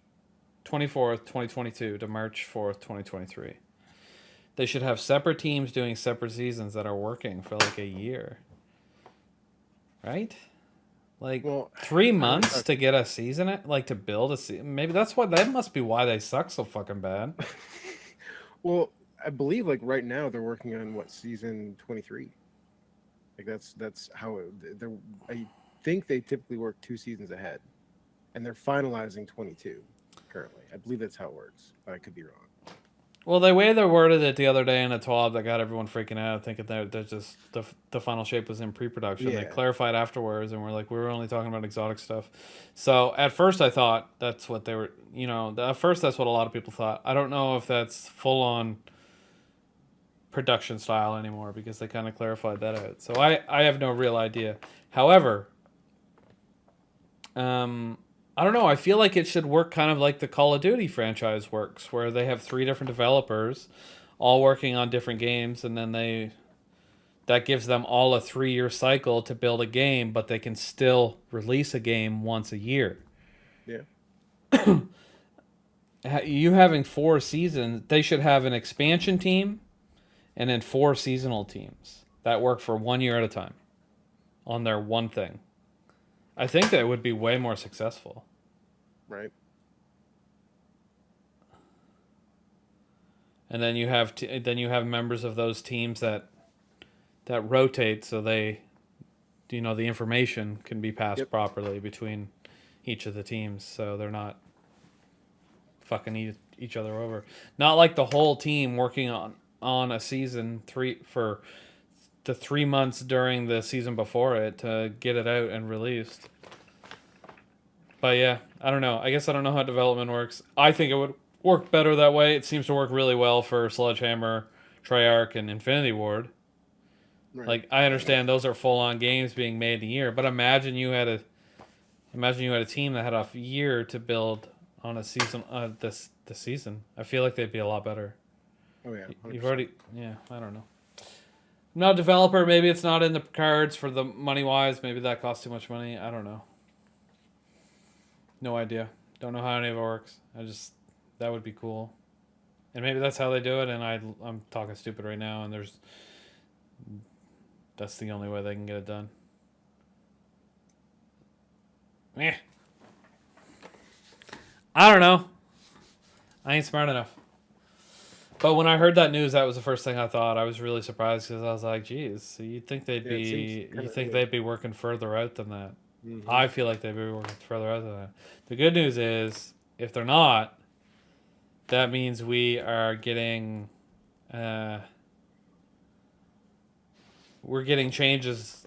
24th, 2022 to March 4th, 2023. They should have separate teams doing separate seasons that are working for like a year. Right? Like,
Well,
3 months to get a season, like to build a season. Maybe that must be why they suck so fucking bad.
Well, I believe like right now they're working on what, season 23. Like that's how they're. I think they typically work 2 seasons ahead, and they're finalizing 22 currently. I believe that's how it works, but I could be wrong.
Well, the way they worded it the other day in a TWAB that got everyone freaking out, thinking that they're just the final shape was in pre-production. They
Yeah.
clarified afterwards, and we're like, we were only talking about exotic stuff. So at first, I thought that's what they were. You know, at first that's what a lot of people thought. I don't know if that's full on production style anymore because they kind of clarified that out. So I have no real idea. However, I don't know. I feel like it should work kind of like the Call of Duty franchise works, where they have 3 different developers all working on different games, and then that gives them all a 3-year cycle to build a game, but they can still release a game once a year.
Yeah.
You having 4 seasons, they should have an expansion team and then 4 seasonal teams that work for 1 year at a time on their one thing. I think that would be way more successful.
Right.
And then you have members of those teams that rotate, so they, the information can be passed properly between each of the teams, so they're not fucking each other over. Not like the whole team working on a season 3 for the 3 months during the season before it to get it out and released. But yeah, I don't know. I guess I don't know how development works. I think it would work better that way. It seems to work really well for Sledgehammer, Treyarch, and Infinity Ward.
Right.
Like, I understand those are full-on games being made in a year, but imagine you had a team that had a year to build on a season. This season, I feel like they'd be a lot better.
Oh yeah. 100%.
You've already, I don't know. I'm not a developer. Maybe it's not in the cards for the money-wise. Maybe that costs too much money. I don't know. No idea. Don't know how any of it works. That would be cool. And maybe that's how they do it, and I'm talking stupid right now, and that's the only way they can get it done. Meh. I don't know. I ain't smart enough. But when I heard that news, that was the first thing I thought. I was really surprised because I was like, geez, you'd think they'd be working further out than that. Mm-hmm. I feel like they'd be working further out than that. The good news is, if they're not, that means we are getting changes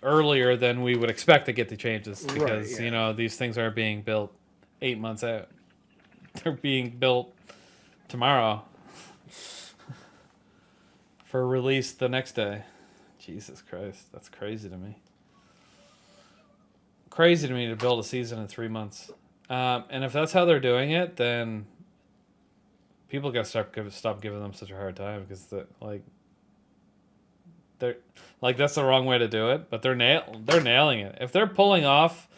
earlier than we would expect to get the changes because these things are being built 8 months out. They're being built tomorrow for release the next day. Jesus Christ, that's crazy to me. Crazy to me to build a season in 3 months. And if that's how they're doing it, then people gotta stop giving them such a hard time because that's the wrong way to do it. But they're nailing it. If they're pulling off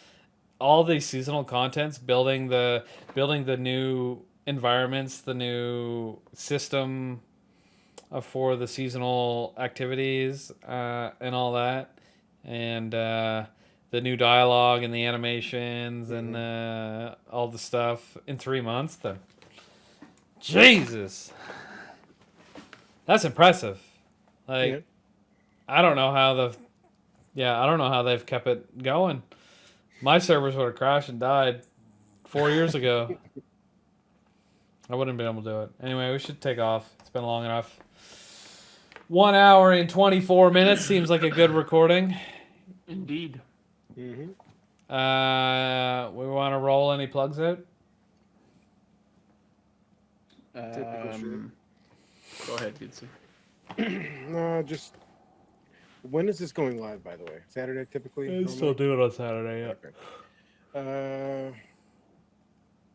all these seasonal contents, building the new environments, the new system for the seasonal activities and all that, and the new dialogue and the animations and all the stuff in 3 months, then Jesus, that's impressive. Like, I don't know how they've kept it going. My servers would have crashed and died 4 years ago. I wouldn't be able to do it. Anyway, we should take off. It's been long enough. 1 hour and 24 minutes seems like a good recording.
Indeed.
Mm-hmm.
We want to roll any plugs out?
Typical shit.
Go ahead, Bitsy.
No, just when is this going live? By the way, Saturday typically.
Still do it on Saturday. Yeah.
Okay.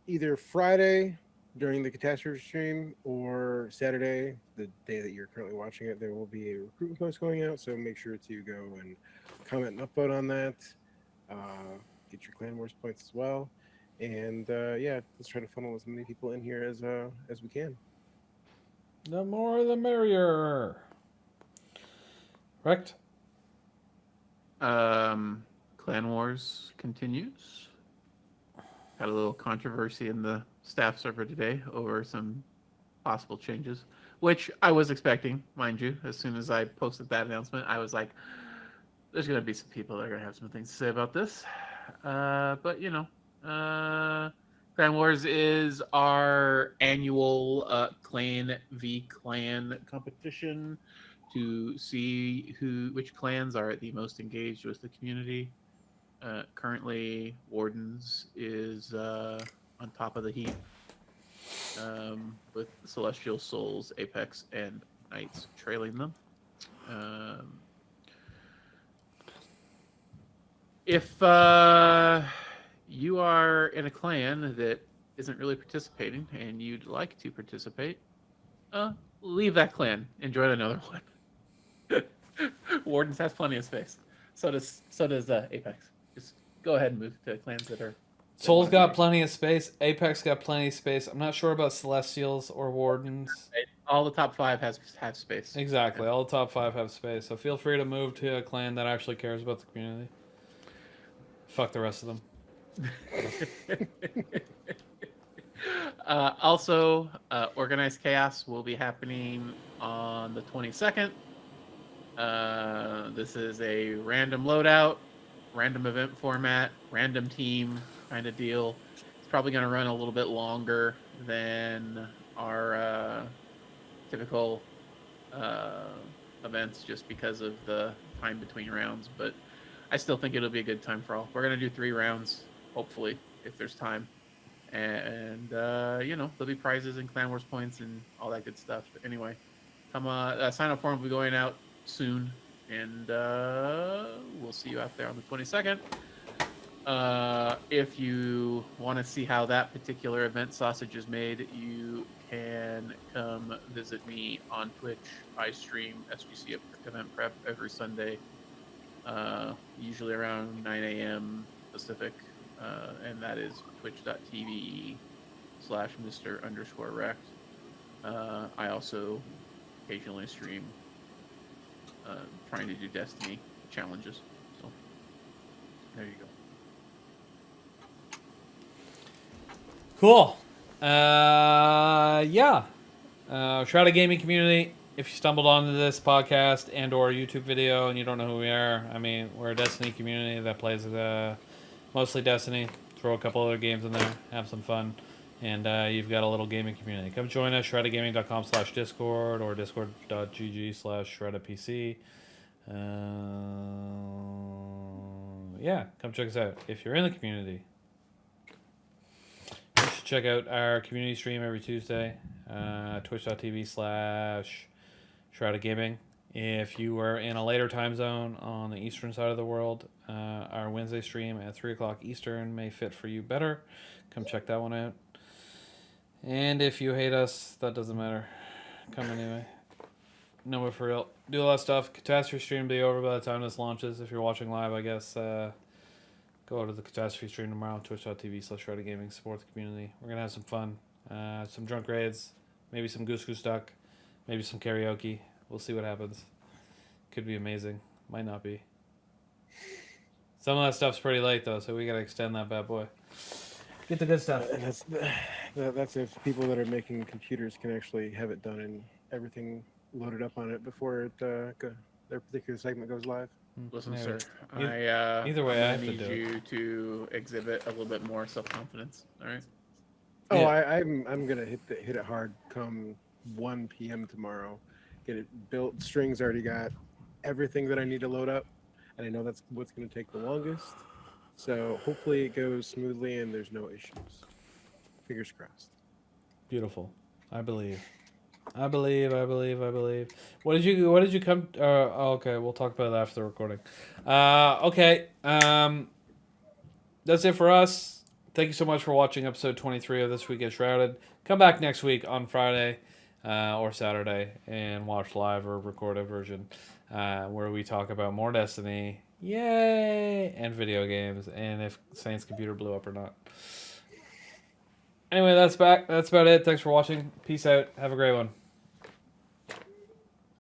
Either Friday during the catastrophe stream or Saturday, the day that you're currently watching it, there will be a recruitment post going out. So make sure to go and comment and upvote on that. Get your Clan Wars points as well, and yeah, let's try to funnel as many people in here as we can.
The more, the merrier. Correct.
Clan Wars continues. Had a little controversy in the staff server today over some possible changes, which I was expecting, mind you. As soon as I posted that announcement, I was like, there's going to be some people that are going to have some things to say about this. But, you know, Clan Wars is our annual clan v clan competition to see which clans are the most engaged with the community. Currently, Wardens is on top of the heap, with Celestial Souls, Apex, and Knights trailing them. If you are in a clan that isn't really participating and you'd like to participate, leave that clan and join another one. Wardens has plenty of space. So does Apex. Just go ahead and move to clans that are.
Soul's got plenty of space. Apex got plenty of space. I'm not sure about Celestials or Wardens.
All the top 5 have space.
Exactly. All the top 5 have space. So feel free to move to a clan that actually cares about the community. Fuck the rest of them.
Also, Organized Chaos will be happening on the 22nd. This is a random loadout, random event format, random team kind of deal. It's probably going to run a little bit longer than our typical events just because of the time between rounds, but I still think it'll be a good time for all. We're going to do 3 rounds, hopefully, if there's time. And, you know, there'll be prizes and Clan Wars points and all that good stuff. But anyway, come sign-up form will be going out soon. And we'll see you out there on the 22nd. If you want to see how that particular event sausage is made, you can come visit me on Twitch. I stream SGC event prep every Sunday. Usually around 9 a.m. Pacific, and that is twitch.tv/Mr_Rect. I also occasionally stream trying to do Destiny challenges. So there you go.
Cool. Yeah. Shrouded Gaming community. If you stumbled onto this podcast and or YouTube video and you don't know who we are, I mean, we're a Destiny community that plays mostly Destiny. Throw a couple other games in there, have some fun, and you've got a little gaming community. Come join us, shreddedgaming.com/discord or discord.gg/shreddedpc. Yeah, come check us out. If you're in the community, you should check out our community stream every Tuesday, twitch.tv/Shrouded Gaming. If you are in a later time zone on the eastern side of the world, our Wednesday stream at 3 o'clock Eastern may fit for you better. Come check that one out. And if you hate us, that doesn't matter. Come anyway. No, but for real. Do a lot of stuff. Catastrophe stream will be over by the time this launches. If you're watching live, I guess, go to the Catastrophe stream tomorrow, twitch.tv/Shrouded Gaming. Support the community. We're going to have some fun. Some drunk raids. Maybe some Goose Goose Duck. Maybe some karaoke. We'll see what happens. Could be amazing. Might not be. Some of that stuff's pretty late, though, so we got to extend that bad boy. Get the good stuff.
That's if people that are making computers can actually have it done and everything loaded up on it before their particular segment goes live.
Listen, sir.
Either way, I have to
need
do it.
you to exhibit a little bit more self-confidence. All right.
Oh,
Yeah.
I'm gonna hit it hard come 1 p.m. tomorrow. Get it built. Strings already got everything that I need to load up, and I know that's what's gonna take the longest. So hopefully it goes smoothly and there's no issues. Fingers crossed.
Beautiful. I believe. I believe. What did you come? Okay, we'll talk about it after the recording. Okay. That's it for us. Thank you so much for watching episode 23 of This Week at Shrouded. Come back next week on Friday or Saturday and watch live or recorded version where we talk about more Destiny, yay, and video games, and if Saint's computer blew up or not. Anyway, that's about it. Thanks for watching. Peace out. Have a great one.